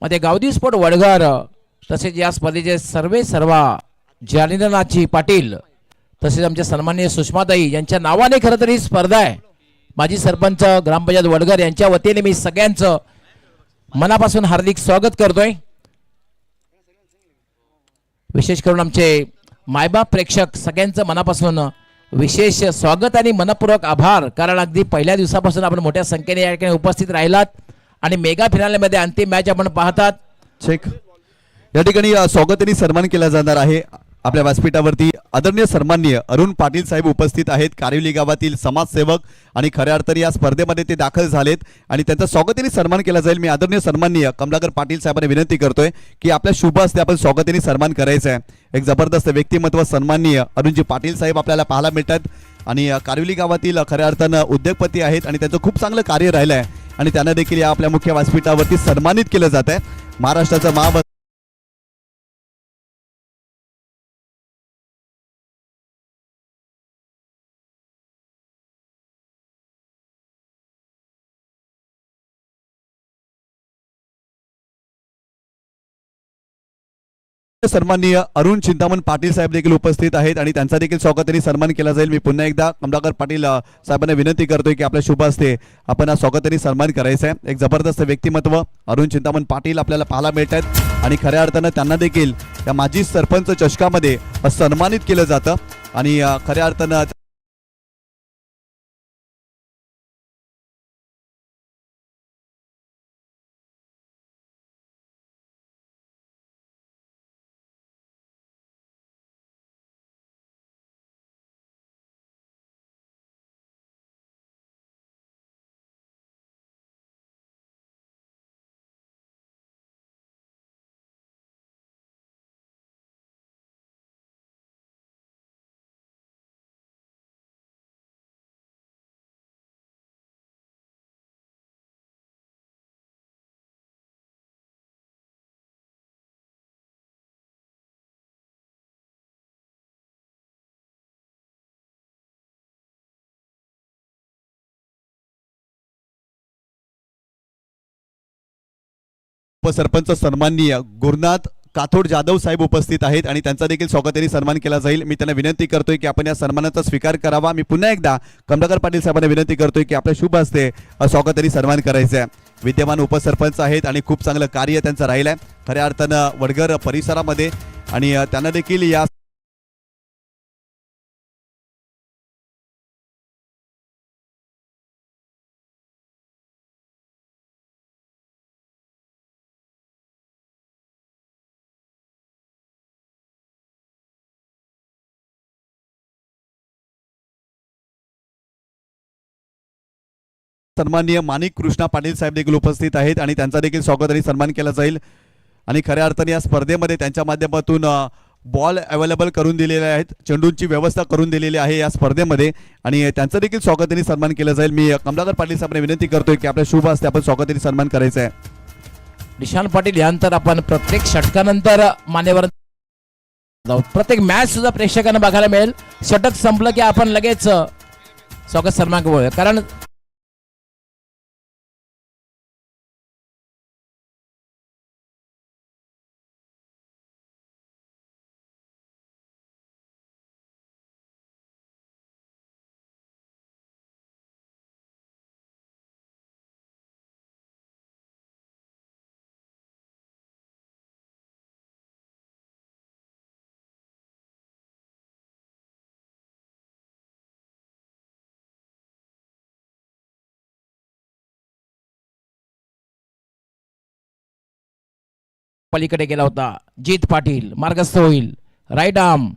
मध्ये गावदी स्पोर्ट वडगार तसेच या स्पर्धेचे सर्व जालिंद्रनाथजी पाटील तसेच आमच्या सन्माननीय सुषमाताई यांच्या नावाने खरं तर ही स्पर्धा आहे. माजी सरपंच ग्रामपंचायत वडगार यांच्या वतीने मी सगळ्यांचं मनापासून हार्दिक स्वागत करतोय. विशेष करून आमचे मायबाप प्रेक्षक सगळ्यांचं मनापासून विशेष स्वागत आणि मनपूर्वक आभार. कारण अगदी पहिल्या दिवसापासून आपण मोठ्या संख्येने या ठिकाणी उपस्थित राहिलात आणि मेगा फिनालेमध्ये अंतिम मॅच आपण पाहतात. चेक या ठिकाणी स्वागत आणि सन्मान केला जाणार आहे. आपल्या व्यासपीठावरती आदरणीय सन्माननीय अरुण पाटील साहेब उपस्थित आहेत. कारिवली गावातील समाजसेवक आणि खऱ्या अर्थाने या स्पर्धेमध्ये ते दाखल झालेत आणि त्यांचा स्वागत आणि सन्मान केला जाईल. मी आदरणीय सन्माननीय कमलाकर पाटील साहेबांना विनंती करतोय की आपल्या शुभ हस्ते आपण स्वागत आणि सन्मान करायचं आहे. एक जबरदस्त व्यक्तिमत्व सन्माननीय अरुणजी पाटील साहेब आपल्याला पाहायला मिळतात आणि कारिवली गावातील खऱ्या अर्थानं उद्योगपती आहेत आणि त्यांचं खूप चांगलं कार्य राहिलं आहे. आणि त्यांना देखील या आपल्या मुख्य व्यासपीठावरती सन्मानित केलं जात आहे. महाराष्ट्राचं महाभक्त सन्माननीय अरुण चिंतामण पाटील साहेब देखील उपस्थित आहेत आणि त्यांचा देखील स्वागत आणि सन्मान केला जाईल. मी पुन्हा एकदा कमलाकर पाटील साहेबांना विनंती करतोय की आपल्या शुभ हस्ते आपण हा स्वागत आणि सन्मान करायचा आहे. एक जबरदस्त व्यक्तिमत्व अरुण चिंतामण पाटील आपल्याला पाहायला मिळत आहेत आणि खऱ्या अर्थानं त्यांना देखील या माजी सरपंच चषकामध्ये सन्मानित केलं जातं आणि खऱ्या अर्थानं उपसरपंच सन्माननीय गुरुनाथ काथोड जाधव साहेब उपस्थित आहेत आणि त्यांचा देखील स्वागत आणि सन्मान केला जाईल. मी त्यांना विनंती करतोय की आपण या सन्मानाचा स्वीकार करावा. मी पुन्हा एकदा कमलाकर पाटील साहेबांना विनंती करतोय की आपल्या शुभ हस्ते स्वागत आणि सन्मान करायचं आहे. विद्यमान उपसरपंच आहेत आणि खूप चांगलं कार्य त्यांचं राहिलं आहे खऱ्या अर्थानं वडगर परिसरामध्ये आणि त्यांना देखील या सन्माननीय माणिक कृष्णा पाटील साहेब देखील उपस्थित आहेत आणि त्यांचा देखील स्वागत आणि सन्मान केला जाईल. आणि खऱ्या अर्थाने या स्पर्धेमध्ये त्यांच्या माध्यमातून बॉल अवेलेबल करून दिलेले आहेत, चेंडूंची व्यवस्था करून दिलेली आहे या स्पर्धेमध्ये आणि त्यांचं देखील स्वागत आणि सन्मान केलं जाईल. मी कमलाकर पाटील साहेबांना विनंती करतोय की आपल्या शुभ हस्ते आपण स्वागत आणि सन्मान करायचं आहे. निशान पाटील यानंतर आपण प्रत्येक षटकानंतर मान्यवर जाऊ. प्रत्येक मॅच सुद्धा प्रेक्षकांना बघायला मिळेल. षटक संपलं की आपण लगेच स्वागत सन्मान करूया कारण पलीकडे गेला होता. जीत पाटील मार्गस्थ होईल. राईट आर्म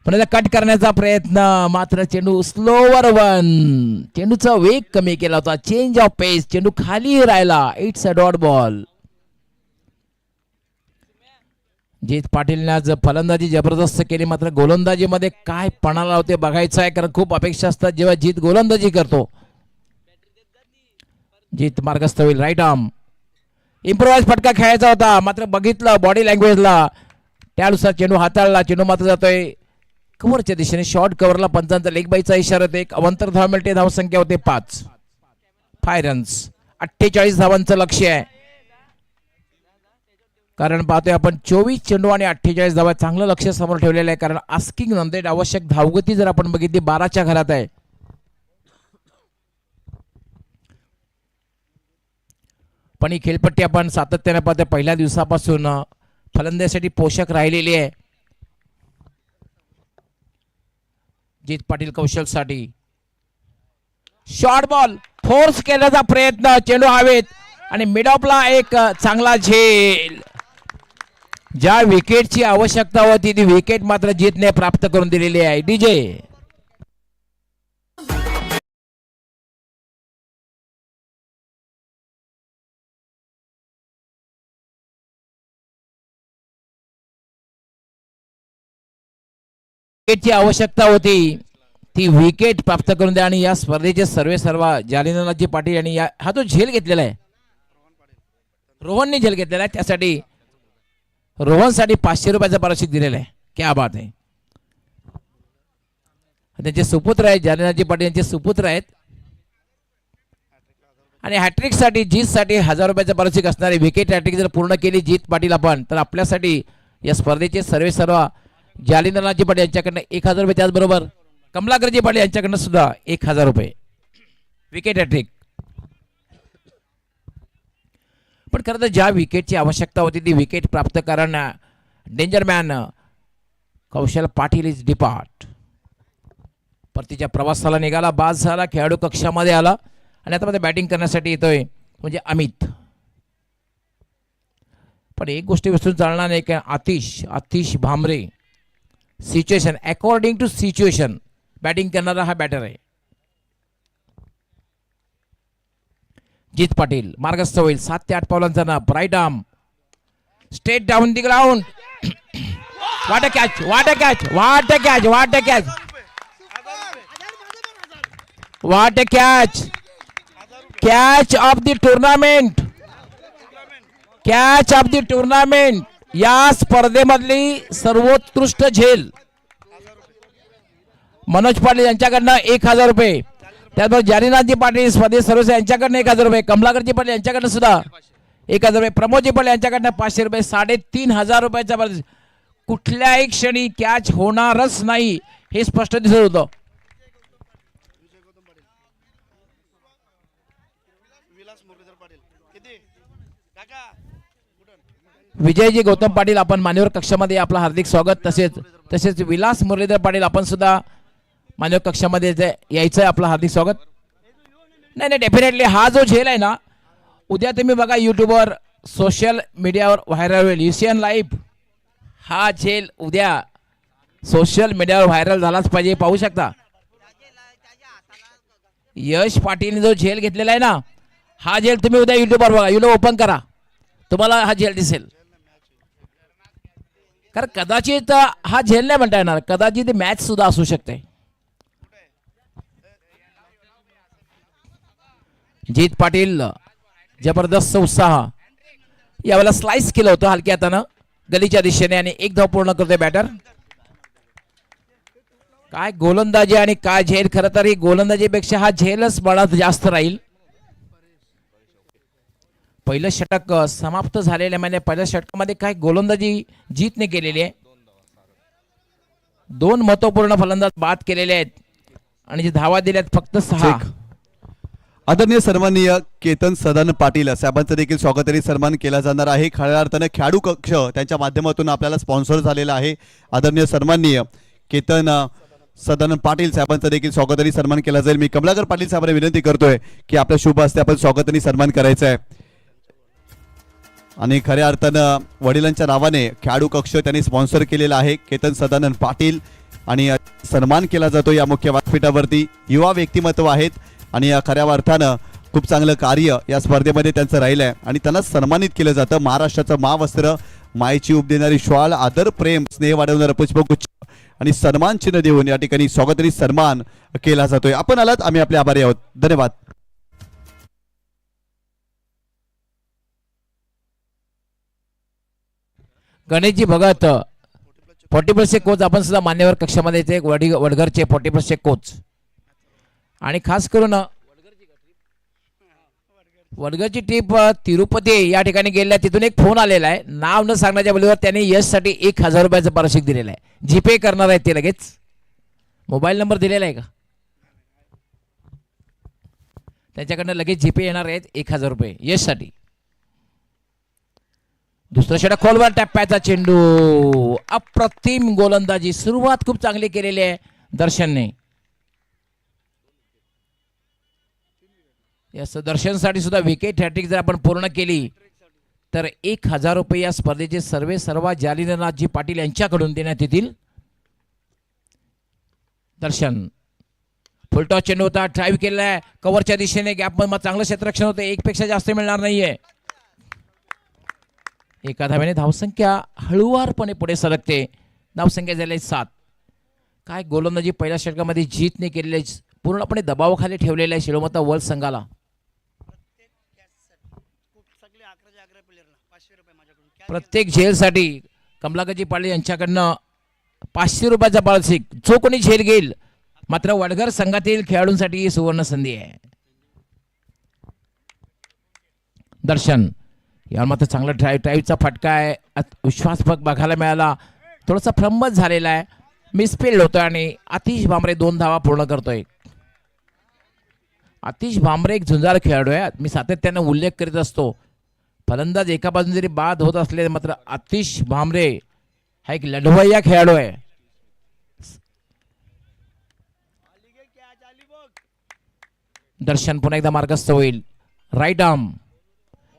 पण कट करण्याचा प्रयत्न मात्र चेंडू स्लोवर वन. चेंडूचा वेग कमी केला होता. Change of pace. चेंडू खाली राहिला. It's a dot ball. Jeet पाटीलने आज फलंदाजी जबरदस्त केली मात्र गोलंदाजीमध्ये काय पणाला होते बघायचं आहे कारण खूप अपेक्षा असतात जेव्हा जीत गोलंदाजी करतो. जीत मार्गस्थ होईल. राईट आर्म इम्प्रोवाइज फटका खेळायचा होता मात्र बघितलं बॉडी लँग्वेजला त्यानुसार चेंडू हाताळला. चेंडू मात्र जातोय कव्हरच्या दिशेने. शॉर्ट कव्हरला पंचांचा लेग बाईचा इशारा होते. एक अवंतर धाव मिळते. धावसंख्या होते 5 रन्स. 48 धावांचं लक्ष्य आहे कारण पाहतोय आपण 24 चेंडू आणि 48 धावा. चांगलं लक्ष समोर ठेवलेलं आहे कारण आस्किंग नंदेड आवश्यक धावगती जर आपण बघितली 12च्या घरात आहे. पण ही खेळपट्टी आपण सातत्याने पाहतोय पहिल्या दिवसापासून फलंदाजीसाठी पोषक राहिलेली आहे. जीत पाटील कौशलसाठी शॉर्ट बॉल फोर्स केल्याचा प्रयत्न. चेंडू हवेत आणि मिड ऑफला एक चांगला झेल. ज्या विकेटची आवश्यकता होती ती विकेट मात्र जीतने प्राप्त करून दिलेली आहे. डीजे विकेटची आवश्यकता होती ती विकेट प्राप्त करून द्या आणि या स्पर्धेचे सर्वेसर्वा जालिंदरनाथजी पाटील यांनी हा जो झेल घेतलेला आहे, रोहनने झेल घेतलेला आहे, त्यासाठी रोहनसाठी 500 रुपयाचं पारितोषिक दिलेलं आहे. क्या बात आहे. त्यांचे सुपुत्र आहेत, जालिंदरनाथजी पाटील यांचे सुपुत्र आहेत. आणि हॅट्रिकसाठी जीतसाठी 1000 रुपयाचं पारितोषिक असणारे विकेट हॅट्रिक जर पूर्ण केली जीत पाटील आपण, तर आपल्यासाठी या स्पर्धेचे सर्वेसर्वा जालिंदरनाथजी पाटील यांच्याकडनं 1000 रुपये, त्याचबरोबर कमलाकरजी पाटील यांच्याकडनं सुद्धा 1000 रुपये विकेट हॅट्रिक. पण खरं तर ज्या विकेटची आवश्यकता होती ती विकेट प्राप्त करणारा danger man Kaushal Patil is depart. परतीच्या प्रवासाला निघाला, बाद झाला, खेळाडू कक्षामध्ये आला आणि आता मध्ये बॅटिंग करण्यासाठी येतोय म्हणजे अमित. पण एक गोष्टी विसरून चालणार नाही की Atish Bhamre situation according to situation batting करणारा हा बॅटर आहे. जीत पाटील मार्गस्थ होईल. 7 ते 8 पावलांचा ना right arm straight down the ground. What a catch, what a catch, what a catch, what a catch, what a catch. Catch of the tournament, catch of the tournament. या स्पर्धेमधली सर्वोत्कृष्ट झेल मनोज पाटील यांच्याकडनं 1000 रुपये, त्याचबरोबर जालिंदरनाथजी पाटील स्पर्धे सर्वस्व यांच्याकडनं 1000 रुपये, कमलाकरजी पाटील यांच्याकडनं सुद्धा 1000 रुपये, प्रमोदजी पाटील यांच्याकडनं 500 रुपये, 3500 रुपयाचा. कुठल्याही क्षणी कॅच होणारच नाही हे स्पष्ट दिसत होतं. विजयजी गौतम पाटील आपण मान्यवर कक्षामध्ये आपलं हार्दिक स्वागत. तसेच विलास मुरलीधर पाटील आपण सुद्धा मान्यवर कक्षामध्ये यायचं आहे, आपलं हार्दिक स्वागत. नाही डेफिनेटली हा जो झेल आहे ना, उद्या तुम्ही बघा युट्यूबवर सोशल मीडियावर व्हायरल होईल. युसीएन लाईव्ह हा झेल उद्या सोशल मीडियावर व्हायरल झालाच पाहिजे. पाहू शकता यश पाटीलने जो झेल घेतलेला आहे ना, हा झेल तुम्ही उद्या युट्यूबवर बघा, युट्यूब ओपन करा, तुम्हाला हा झेल दिसेल. कारण कदाचित हा झेल नाही म्हणता येणार, कदाचित मॅच सुद्धा असू शकते. जीत पाटील जबरदस्त उत्साह, यावेळेला स्लाइस केलं होतं हलक्या हातानं गलीच्या दिशेने आणि 1 धाव पूर्ण करतोय बॅटर. काय गोलंदाजी आणि काय झेल. खरं तर ही गोलंदाजीपेक्षा हा झेलच बळात जास्त राहील. पहिलं षटक समाप्त झालेलं आहे, म्हणजे पहिल्या षटकामध्ये काय गोलंदाजी जीतने केलेली आहे. 2 महत्वपूर्ण फलंदाज बाद केलेले आहेत आणि जे धावा दिल्यात फक्त 6. आदरणीय सन्माननीय केतन सदानंद पाटील साहेबांचं देखील स्वागत आणि सन्मान केला जाणार आहे. खऱ्या अर्थानं खेळाडू कक्ष त्यांच्या माध्यमातून आपल्याला स्पॉन्सर झालेला आहे. आदरणीय सन्माननीय केतन सदानंद पाटील साहेबांचं देखील स्वागत आणि सन्मान केला जाईल. मी कमलाकर पाटील साहेबांना विनंती करतोय की आपल्या शुभ हस्ते आपण स्वागत आणि सन्मान करायचा आहे. आणि खऱ्या अर्थानं वडिलांच्या नावाने खेळाडू कक्ष त्यांनी स्पॉन्सर केलेला आहे. केतन सदानंद पाटील आणि सन्मान केला जातो या मुख्य व्यासपीठावरती. युवा व्यक्तिमत्व आहेत आणि या खऱ्या अर्थानं खूप चांगलं कार्य या स्पर्धेमध्ये त्यांचं राहिलं आहे आणि त्यांना सन्मानित केलं जातं. महाराष्ट्राचं महावस्त्र, मायेची उब देणारी श्वाल, आदर प्रेम स्नेह वाढवणारं पुष्पगुच्छ आणि सन्मान चिन्ह देऊन या ठिकाणी स्वागत आणि सन्मान केला जातोय. आपण आलात, आम्ही आपले आभारी आहोत. धन्यवाद. गणेशजी भगत 40+ कोच आपण सुद्धा मान्यवर कक्षामध्ये येते. वडघरचे 40+ कोच आणि खास करून वडघरची टीप तिरुपती या ठिकाणी गेलेल्या, तिथून एक फोन आलेला आहे. नाव न सांगण्याच्या बोलीवर त्यांनी यशसाठी 1000 रुपयाचं पारितोषिक दिलेलं आहे. जीपे करणार आहेत ते लगेच. मोबाईल नंबर दिलेला आहे का त्यांच्याकडनं? लगेच जीपे येणार आहेत 1000 रुपये यशसाठी. दुसरा षटक खोलवर टप्प्याचा चेंडू, अप्रतिम गोलंदाजी, सुरुवात खूप चांगली केलेली आहे दर्शनने. या दर्शनसाठी सुद्धा विकेट हॅट्रिक जर आपण पूर्ण केली तर 1000 रुपये या स्पर्धेचे सर्व जालिंदरनाथजी पाटील यांच्याकडून देण्यात येतील. दर्शन फुलटॉस चेंडू होता, ड्राईव्ह केलेला आहे कव्हरच्या दिशेने, गॅप मध्ये चांगलं क्षेत्ररक्षण होतं. 1 पेक्षा जास्त मिळणार नाहीये. एका धावेने धावसंख्या हळुवारपणे पुढे सरकते. धावसंख्या झाली 7. काय गोलंदाजी पहिल्या षटकामध्ये जीतने केलेले पूर्णपणे दबावाखाली ठेवलेला आहे शिरोमता वर्ल्ड संघाला. प्रत्येक झेलसाठी कमलाकरजी पाटील यांच्याकडनं 500 रुपयाचा पारितोषिक. जो कोणी झेल घेईल मात्र वडघर संघातील खेळाडूंसाठी ही सुवर्ण संधी आहे. दर्शन यावर मात्र चांगला ड्राईव्हचा फटका आहे. विश्वास बघायला मिळाला. थोडासा फ्रमच झालेला आहे. मिसफिल्ड होतोय आणि आतिश भांबरे 2 धावा पूर्ण करतोय. आतिश भांबरे एक झुंजार खेळाडू आहे. मी सातत्याने उल्लेख करीत असतो. फलंदाज एका बाजून जरी बाद होत असले मात्र आतिश भांबरे हा एक लढवय्या खेळाडू आहे. दर्शन पुन्हा एकदा मार्गस्थ होईल. राईट आर्म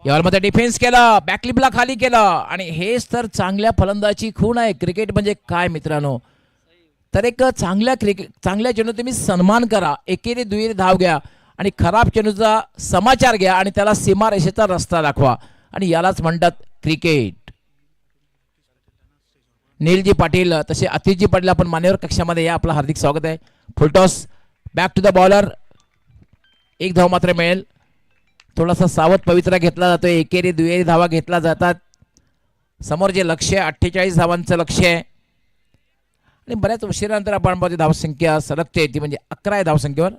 यावर मध्ये डिफेन्स केला. बॅकलिपला खाली केलं आणि हेच तर चांगल्या फलंदाजी खूण आहे. क्रिकेट म्हणजे काय मित्रांनो, तर एक चांगल्या चेंडू तुम्ही सन्मान करा. एकेरी दुहेरी धाव घ्या आणि खराब चेंडूचा समाचार घ्या आणि त्याला सीमारेषेचा रस्ता दाखवा आणि यालाच म्हणतात क्रिकेट. नीलजी पाटील तसे आतिशजी पाटील आपण मान्यवर कक्षामध्ये या. आपलं हार्दिक स्वागत आहे. Full toss back to the bowler. 1 धाव मात्र मिळेल. थोडासा सावध पवित्रा घेतला जातोय. एकेरी दुहेरी धावा घेतला जातात. समोर जे लक्ष्य आहे 48 धावांचं लक्ष्य आहे आणि बऱ्याच उशिरानंतर आपण पाहतो धावसंख्या सलगते ती म्हणजे 11 आहे धावसंख्येवर.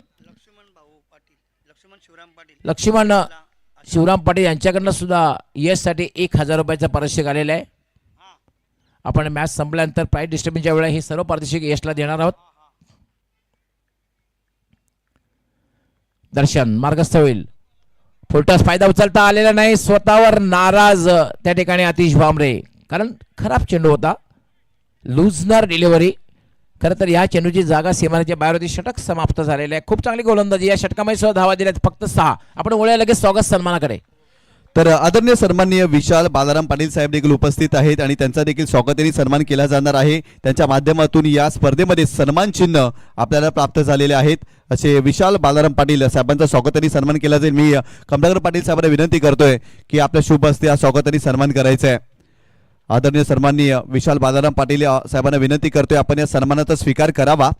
लक्ष्मण शिवराम पाटील यांच्याकडनं सुद्धा यशसाठी 1000 रुपयाचा पारितोषिक आलेला आहे. आपण मॅच संपल्यानंतर प्राइज डिस्ट्रीब्युशनच्या वेळेला हे सर्व पारितोषिक यशला देणार आहोत. दर्शन मार्गस्थ होईल. फुलटॉस फायदा उचलता आलेला नाही. स्वतःवर नाराज त्या ठिकाणी आतिश भांबरे, कारण खराब चेंडू होता. लुझनर डिलिव्हरी. खरं तर या चेंडूची जागा सीमारेच्या बाहेर होती. षटक समाप्त झालेले आहे. खूप चांगली गोलंदाजी. या षटकामध्ये सुद्धा धावा दिल्यात फक्त 6. आपण वळूया लगेच स्वागत सन्मानाकडे. तर आदरणीय सन्माननीय विशाल बालाराम पाटील साहेब देखील उपस्थित आहेत आणि त्यांचा देखील स्वागताने सन्मान केला जाणार आहे. त्यांच्या माध्यमातून या स्पर्धेमध्ये सन्मान चिन्ह आपल्याला प्राप्त झालेले आहेत. असे विशाल बालाराम पाटील साहेबांचा स्वागताने सन्मान केला जाईल. मी कमलाकर पाटील साहेबांना विनंती करतोय की आपल्या शुभ हस्ते या स्वागताने सन्मान करायचा आहे. आदरणीय सन्माननीय विशाल बालाराम पाटील साहेबांना विनंती करतोय आपण या सन्मानाचा स्वीकार करावा.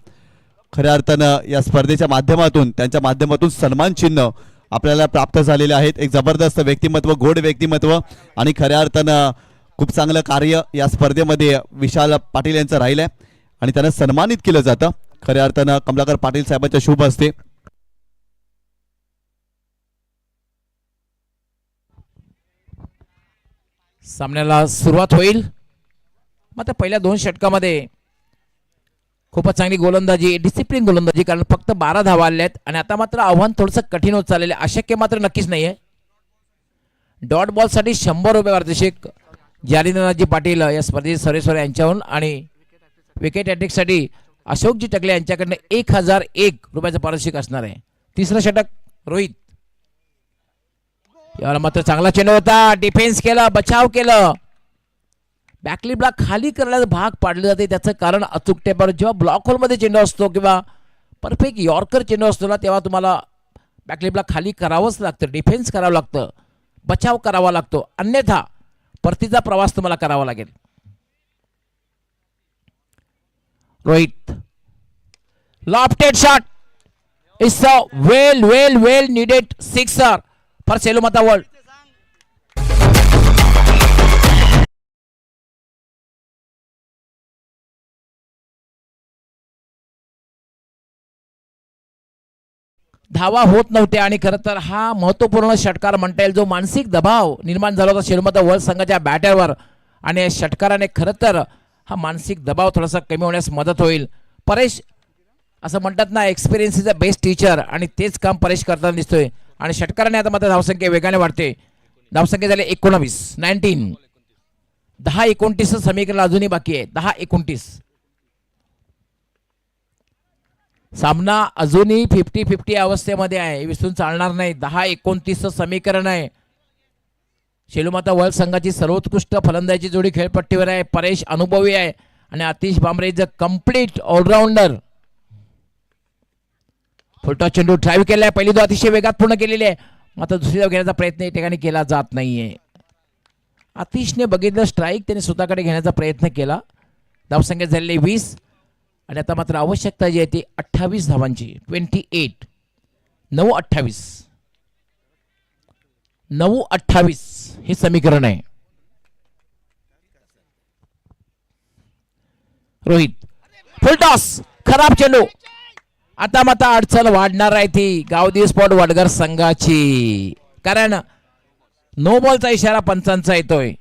खऱ्या अर्थानं या स्पर्धेच्या माध्यमातून त्यांच्या माध्यमातून सन्मान चिन्ह आपल्याला प्राप्त झालेले आहेत. एक जबरदस्त व्यक्तिमत्व, गोड व्यक्तिमत्व आणि खऱ्या अर्थानं खूप चांगलं कार्य या स्पर्धेमध्ये विशाल पाटील यांचं राहिलं आहे आणि त्यांना सन्मानित केलं जातं खऱ्या अर्थानं कमलाकर पाटील साहेबांच्या शुभ हस्ते. सामन्याला सुरुवात होईल. मात्र पहिल्या 2 षटकामध्ये खूपच चांगली गोलंदाजी, डिसिप्लिन गोलंदाजी, कारण फक्त 12 धावा आल्या आहेत आणि आता मात्र आव्हान थोडंसं कठीण होत चाललेलं आहे. अशक्य मात्र नक्कीच नाहीये. डॉट बॉल साठी 100 रुपये पारितोषिक जालिंद्रनाथजी पाटील या स्पर्धेचे सरेसोरे यांच्याहून आणि विकेट हॅट्रिक साठी अशोकजी टकले यांच्याकडनं 1001 रुपयाचं पारितोषिक असणार आहे. तिसरं षटक रोहित. याला मात्र चांगला चेंडू होता. डिफेन्स केला, बचाव केलं. बॅकलिपला खाली करण्याचा भाग पाडले जाते. त्याचं कारण अचूक टेपर. जेव्हा ब्लॉक होलमध्ये चेंडू असतो किंवा परफेक्ट यॉर्कर चेंडू असतो ना, तेव्हा तुम्हाला बॅकलिपला खाली करावंच लागतं. डिफेन्स करावं लागतं, बचाव करावा लागतो. अन्यथा परतीचा प्रवास तुम्हाला करावा लागेल. Rohit lofted shot. It's a well needed sixer for Selumata world. धावा होत नव्हत्या आणि खरं तर हा महत्वपूर्ण षटकार म्हणता येईल, जो मानसिक दबाव निर्माण झाला होता सेलूमाता वर्ल्ड संघाच्या बॅटरवर आणि षटकाराने खरं तर हा मानसिक दबाव थोडासा कमी होण्यास मदत होईल. परेश असं म्हणतात ना, experience is a best teacher आणि तेच काम परेश करताना दिसतोय. आणि षटकाराने आता मात्र धावसंख्या वेगाने वाढते. धावसंख्या झाली 19. 10-29 समीकरण अजूनही बाकी आहे. 10-29 सामना अजूनही 50-50 अवस्थेमध्ये आहे. विसरून चालणार नाही. 10-29 समीकरण आहे. सेलूमाता वर्ल्ड संघाची सर्वोत्कृष्ट फलंदाजी जोडी खेळपट्टीवर आहे. परेश अनुभवी आहे आणि Atish Bhambre is a complete all rounder. Full toss चेंडू ड्राईव्ह केलाय. पहिली धाव अतिशय वेगात पूर्ण केलेली आहे. मात्र दुसरी धाव घेण्याचा प्रयत्न या ठिकाणी केला जात नाहीये. आतिशने बघितलं स्ट्राईक, त्याने स्वतःकडे घेण्याचा प्रयत्न केला. धावसंख्या झालेली 20 आणि आता मात्र आवश्यकता जी आहे ती 28 धावांची. 28 9-28 9-28 हे समीकरण आहे. रोहित फुलटॉस खराब चेंडू. आता मात्र अडचण वाढणार आहे ती गावदी स्पॉट वडगर संघाची, कारण नो बॉलचा इशारा पंचांचा येतोय.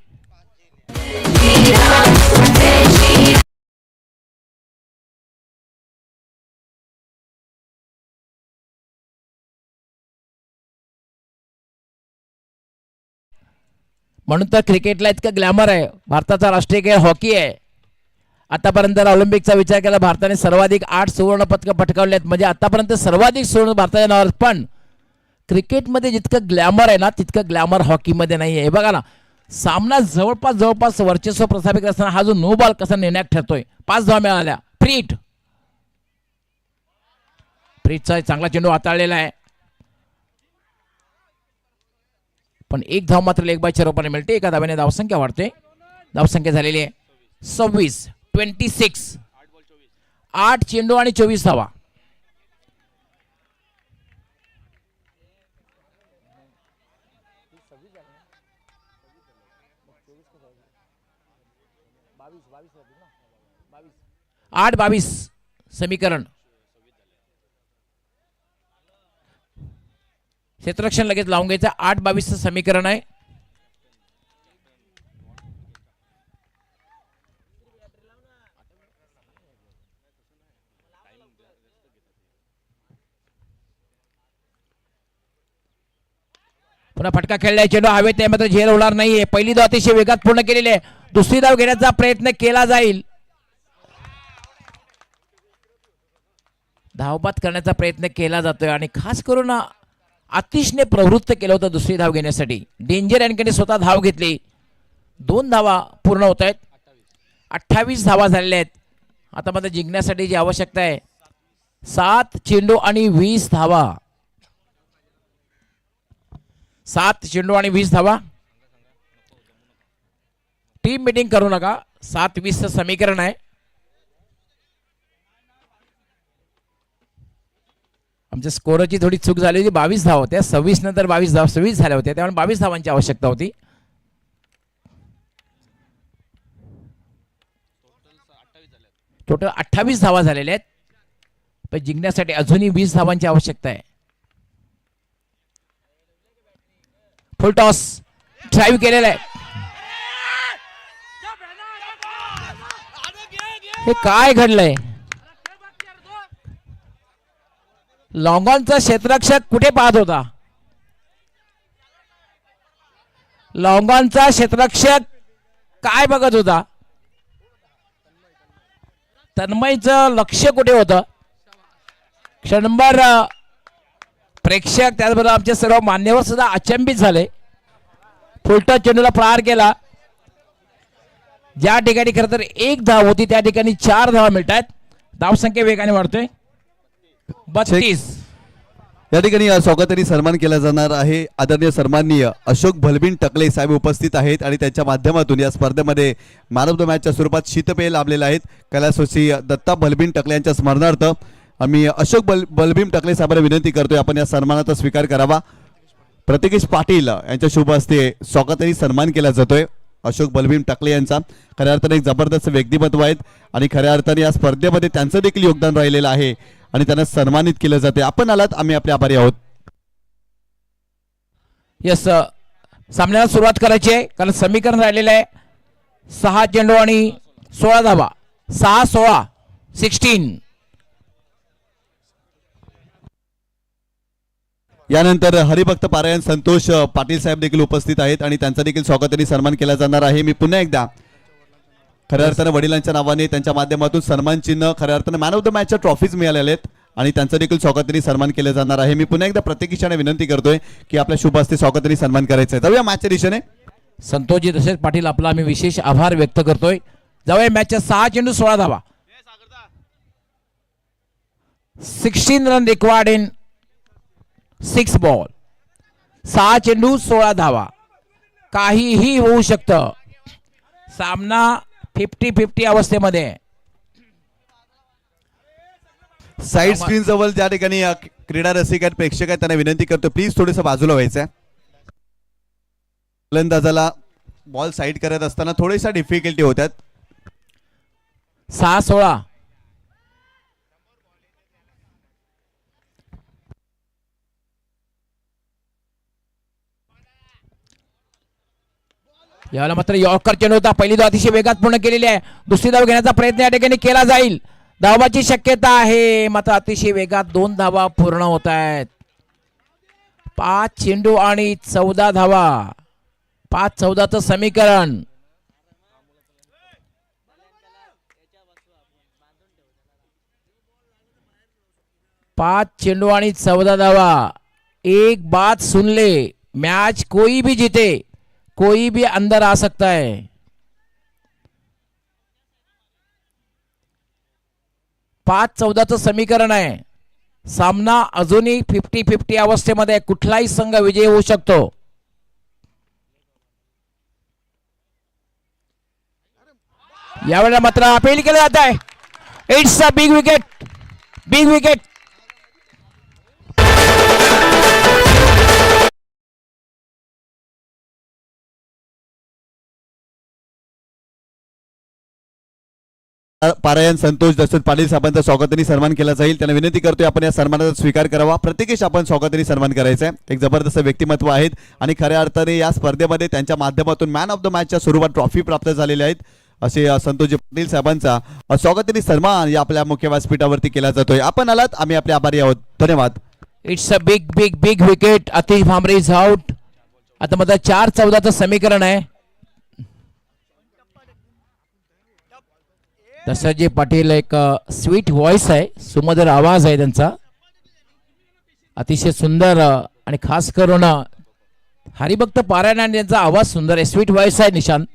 म्हणून तर क्रिकेटला इतकं ग्लॅमर आहे. भारताचा राष्ट्रीय खेळ हॉकी आहे. आतापर्यंत ऑलिम्पिकचा विचार केला भारताने सर्वाधिक 8 सुवर्ण पदकं पटकावली आहेत. म्हणजे आतापर्यंत सर्वाधिक सुवर्ण भारताच्या नावावर. पण क्रिकेटमध्ये जितकं ग्लॅमर आहे ना तितकं ग्लॅमर हॉकीमध्ये नाही आहे. बघा ना, सामना जवळपास वर्चस्व प्रस्थापित असताना हा जो नो बॉल कसा निर्णायक ठरतोय. 5 धावा मिळाल्या. फ्रीटचा चांगला चेंडू हाताळलेला आहे, पण 1 धाव मात्र लेग बायच्या रूपाने मिळते. एका धाव्याने धावसंख्या वाढते. धावसंख्या झालेली आहे 26. 8 चेंडू आणि 24 धावा. आठ 22 समीकरण. क्षेत्ररक्षण लगेच लावून घ्यायचं. 8-22 समीकरण आहे. पुन्हा फटका खेळलाय. चेंडू हवेत आहे मात्र झेल होणार नाहीये. पहिली धाव अतिशय वेगात पूर्ण केलेली आहे. दुसरी धाव घेण्याचा प्रयत्न केला जाईल. धावबाद करण्याचा प्रयत्न केला जातोय आणि खास करून आतिशने प्रवृत्त केलं होतं दुसरी धाव घेण्यासाठी. डेंजर अँडने स्वतः धाव घेतली. 2 धावा पूर्ण होत आहेत. 28 धावा झालेल्या आहेत. आता मात्र जिंकण्यासाठी जी आवश्यकता आहे 7 चेंडू आणि 20 धावा. 7 चेंडू आणि 20 धावा. टीम मीटिंग करू नका. 7-20 समीकरण आहे. आमच्या स्कोरची थोडी चूक झाली होती. 22 धावा होत्या. 26 नंतर 22 धावा 26 झाल्या होत्या. त्यामुळे 22 धावांची आवश्यकता होती. टोटल 28 धावा झालेल्या आहेत. पण जिंकण्यासाठी अजूनही 20 धावांची आवश्यकता आहे. फुल टॉस ड्राईव्ह केलेला आहे. हे काय घडलंय? लॉंगॉनचा क्षेत्ररक्षक कुठे पाहत होता? लॉंगॉनचा क्षेत्ररक्षक काय बघत होता? तन्मयचं लक्ष कुठे होतं? क्षणभर प्रेक्षक त्याचबरोबर आमचे सर्व मान्यवर सुद्धा अचंबित झाले. फुलटॉस चेंडूला प्रहार केला. ज्या ठिकाणी खरं तर 1 धाव होती त्या ठिकाणी 4 धावा मिळत आहेत. धावसंख्या वेगाने वाढतोय. 32. या ठिकाणी स्वागताने सन्मान केला जाणार आहे. आदरणीय सन्माननीय अशोक भलबिन टकले साहेब उपस्थित आहेत आणि त्यांच्या माध्यमातून या स्पर्धेमध्ये मॅन ऑफ द मॅचच्या स्वरूपात शीतपेय लाभलेले आहेत. कैलासवासी दत्ता भलबिन टकले यांच्या स्मरणार्थ आम्ही अशोक बलभीम टकले साहेबांना विनंती करतोय आपण या सन्मानाचा स्वीकार करावा. प्रतिकेश पाटील यांच्या शुभ हस्ते स्वागताने सन्मान केला जातोय अशोक बलभीम टकले यांचा. खऱ्या अर्थाने एक जबरदस्त व्यक्तिमत्व आहेत आणि खऱ्या अर्थाने या स्पर्धेमध्ये त्यांचं देखील योगदान राहिलेलं आहे आणि त्यांना सन्मानित केलं जाते. आपण आलात, आम्ही आपले आभारी आहोत. यस, सामन्याला सुरुवात करायची आहे कारण समीकरण राहिलेलं आहे 6 चेंडू आणि 16 धावा. 6-16 16. यानंतर हरिभक्त पारायण संतोष पाटील साहेब देखील उपस्थित आहेत आणि त्यांचा देखील स्वागताने सन्मान केला जाणार आहे. मी पुन्हा एकदा खऱ्या अर्थाने वडिलांच्या नावाने त्यांच्या माध्यमातून सन्मान चिन्ह खऱ्या अर्थाने मॅन ऑफ द मॅचच्या ट्रॉफीज मिळालेल्या आहेत आणि त्यांचा देखील स्वागताने सन्मान केला जाणार आहे. मी पुन्हा एकदा प्रत्येकीशाने विनंती करतोय की आपल्या शुभ हस्ते स्वागताने सन्मान करायचं आहे. जाऊया मॅचच्या दिशेने. संतोषजी तसेच पाटील आपला आम्ही विशेष आभार व्यक्त करतोय. जाऊया मॅचच्या 6 चेंडू 16 धावा. 16 रन रिक्वायर्ड इन 6 बॉल. 6 चेंडू 16 धावा. काहीही होऊ शकतं. सामना 50-50 अवस्थेमध्ये. साईड स्क्रीन जवळ ज्या ठिकाणी क्रीडा रसिक आहेत, प्रेक्षक आहेत, त्यांना विनंती करतो प्लीज थोडंसं बाजूला व्हायचं आहे. फलंदाजाला बॉल साईड करत असताना थोड्याशा डिफिकल्टी होतात. 6-16. यावेळेला मात्र यॉर्कर चेंडू होता. पहिली धाव अतिशय वेगात पूर्ण केलेली आहे. दुसरी धाव घेण्याचा प्रयत्न या ठिकाणी केला जाईल. धावाची शक्यता आहे, मात्र अतिशय वेगात 2 धावा पूर्ण होत आहेत. 5 चेंडू आणि 14 धावा. 5-14चं समीकरण. पांच चेंडू आणि 14 धावा. एक बात सुन ले, मैच कोई भी जीते कोई भी अंदर आ सकता है. 5-14चं समीकरण आहे. सामना अजूनही 50-50 अवस्थेमध्ये, कुठलाही संघ विजयी होऊ शकतो. यावेळेला मात्र अपील केलं जात आहे. It's a big wicket, big wicket. पारायण संतोष दशरथ पाटील साहेबांचा स्वागताने सन्मान केला जाईल. त्यांना विनंती करतोय आपण या सन्मानाचा स्वीकार करावा. प्रत्येकेश आपण स्वागताने सन्मान करायचा आहे. एक जबरदस्त व्यक्तिमत्व आहेत आणि खऱ्या अर्थाने या स्पर्धेमध्ये त्यांच्या माध्यमातून मॅन ऑफ द मॅचच्या स्वरूपात ट्रॉफी प्राप्त झालेल्या आहेत. असे संतोषजी पाटील साहेबांचा स्वागताने सन्मान या आपल्या मुख्य व्यासपीठावरती केला जातोय. आपण आलात, आम्ही आपले आभारी आहोत. धन्यवाद. It's a big big big wicket. Atish Bhambare is out. आता मात्र 4-14चं समीकरण आहे. दशरथजी पाटील एक स्वीट व्हॉइस आहे, सुमधुर आवाज आहे त्यांचा, अतिशय सुंदर. आणि खास करून हरिभक्त पारायण यांचा आवाज सुंदर आहे, स्वीट व्हॉइस आहे निशांत.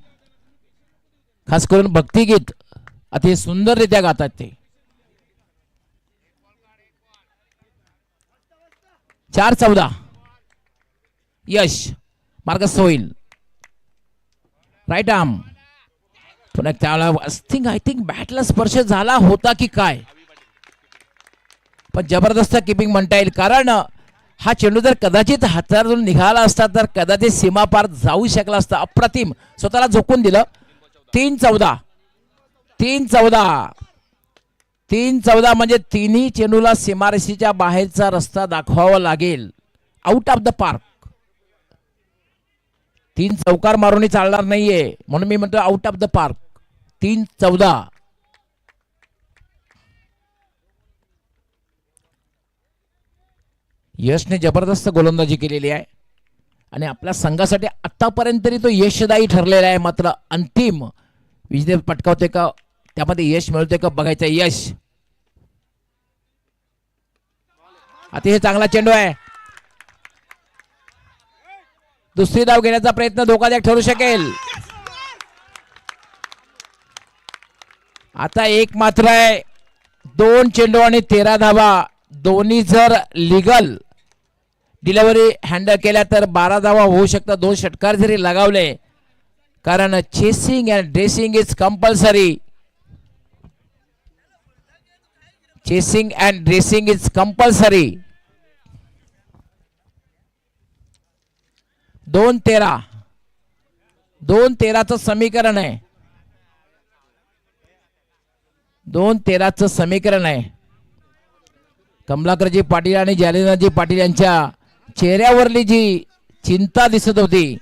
खास करून भक्तिगीत अतिशय सुंदररित्या गातात ते. 4-14. यश मार्गस्थ होईल. राईट आर्म पुन्हा त्याला आय थिंक बॅटला स्पर्श झाला होता की काय, पण जबरदस्त किपिंग म्हणता येईल. कारण हा चेंडू जर कदाचित हातातून निघाला असता तर कदाचित सीमा पार जाऊ शकला असता. अप्रतिम स्वतःला झोकून दिलं. 3-14. 3-14. 3-14 म्हणजे तिन्ही चेंडूला सीमारेषेच्या बाहेरचा रस्ता दाखवावा लागेल. Out of the park. 3 चौकार मारूनही चालणार नाहीये, म्हणून मी म्हणतो आउट ऑफ द पार्क. 3-14. यशने जबरदस्त गोलंदाजी केलेली आहे आणि आपल्या संघासाठी आतापर्यंत तरी तो यशदायी ठरलेला आहे. मात्र अंतिम विजय पटकावते का, त्यामध्ये यश मिळते का बघायचं. यश अतिशय चांगला चेंडू आहे. दुसरी धाव घेण्याचा प्रयत्न धोकादायक ठरू शकेल. आता एक मात्र आहे. 2 चेंडू आणि 13 धावा. दोन्ही जर लिगल डिलिव्हरी हँडल केल्या तर 12 धावा होऊ शकतात. 2 षटकार जरी लगावले, कारण chasing and dressing is compulsory. Chasing and dressing is compulsory. 2-13. 2-13चं समीकरण आहे. 2-13चं समीकरण आहे. कमलाकरजी पाटील आणि जालिंदरजी पाटील यांच्या चेहऱ्यावरली जी चिंता दिसत होती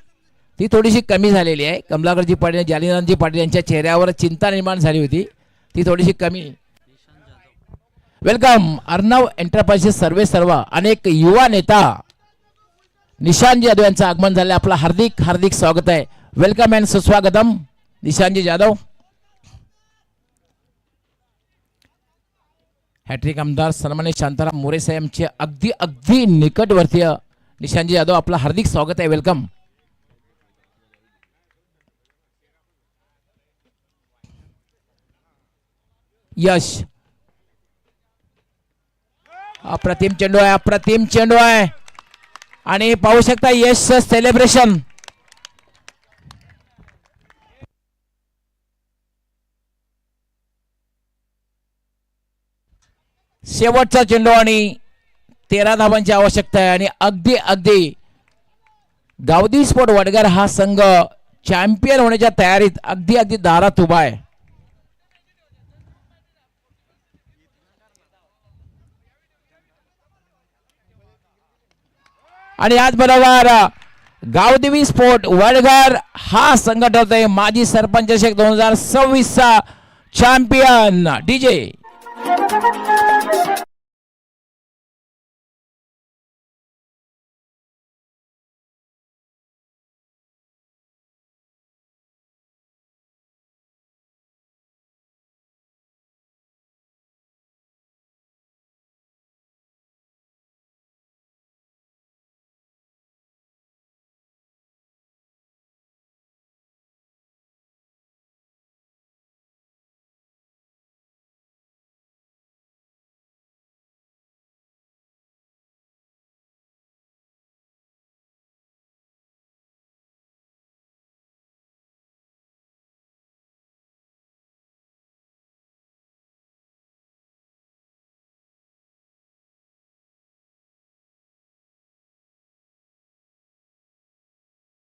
ती थोडीशी कमी झालेली आहे. कमलाकरजी पाटील आणि जालिंदरजी पाटील यांच्या चेहऱ्यावर चिंता निर्माण झाली होती, ती थोडीशी कमी. वेलकम. अर्णव एंटरप्राइजेस सर्व अनेक युवा नेता निशांत जाधव यांचं आगमन झालं. आपलं हार्दिक हार्दिक स्वागत आहे. वेलकम अँड सुस्वागतम निशांतजी जाधव. हॅट्रिक आमदार सन्मानित शांताराम मोरे साहेबांचे अगदी अगदी निकटवर्तीय निशांतजी जाधव, आपलं हार्दिक स्वागत आहे. वेलकम. यश अप्रतिम चेंडू आहे, अप्रतिम चेंडू आहे आणि पाहू शकता यश सेलिब्रेशन. शेवटचा चेंडू आणि 13 धावांची आवश्यकता आहे आणि अगदी गावदी स्पोर्ट वडगार हा संघ चॅम्पियन होण्याच्या तयारीत अगदी दारात उभा आहे. आणि याचबरोबर गावदेवी स्पोर्ट वडगार हा संघ ठरतोय माजी सरपंच 2026 चा चॅम्पियन. डीजे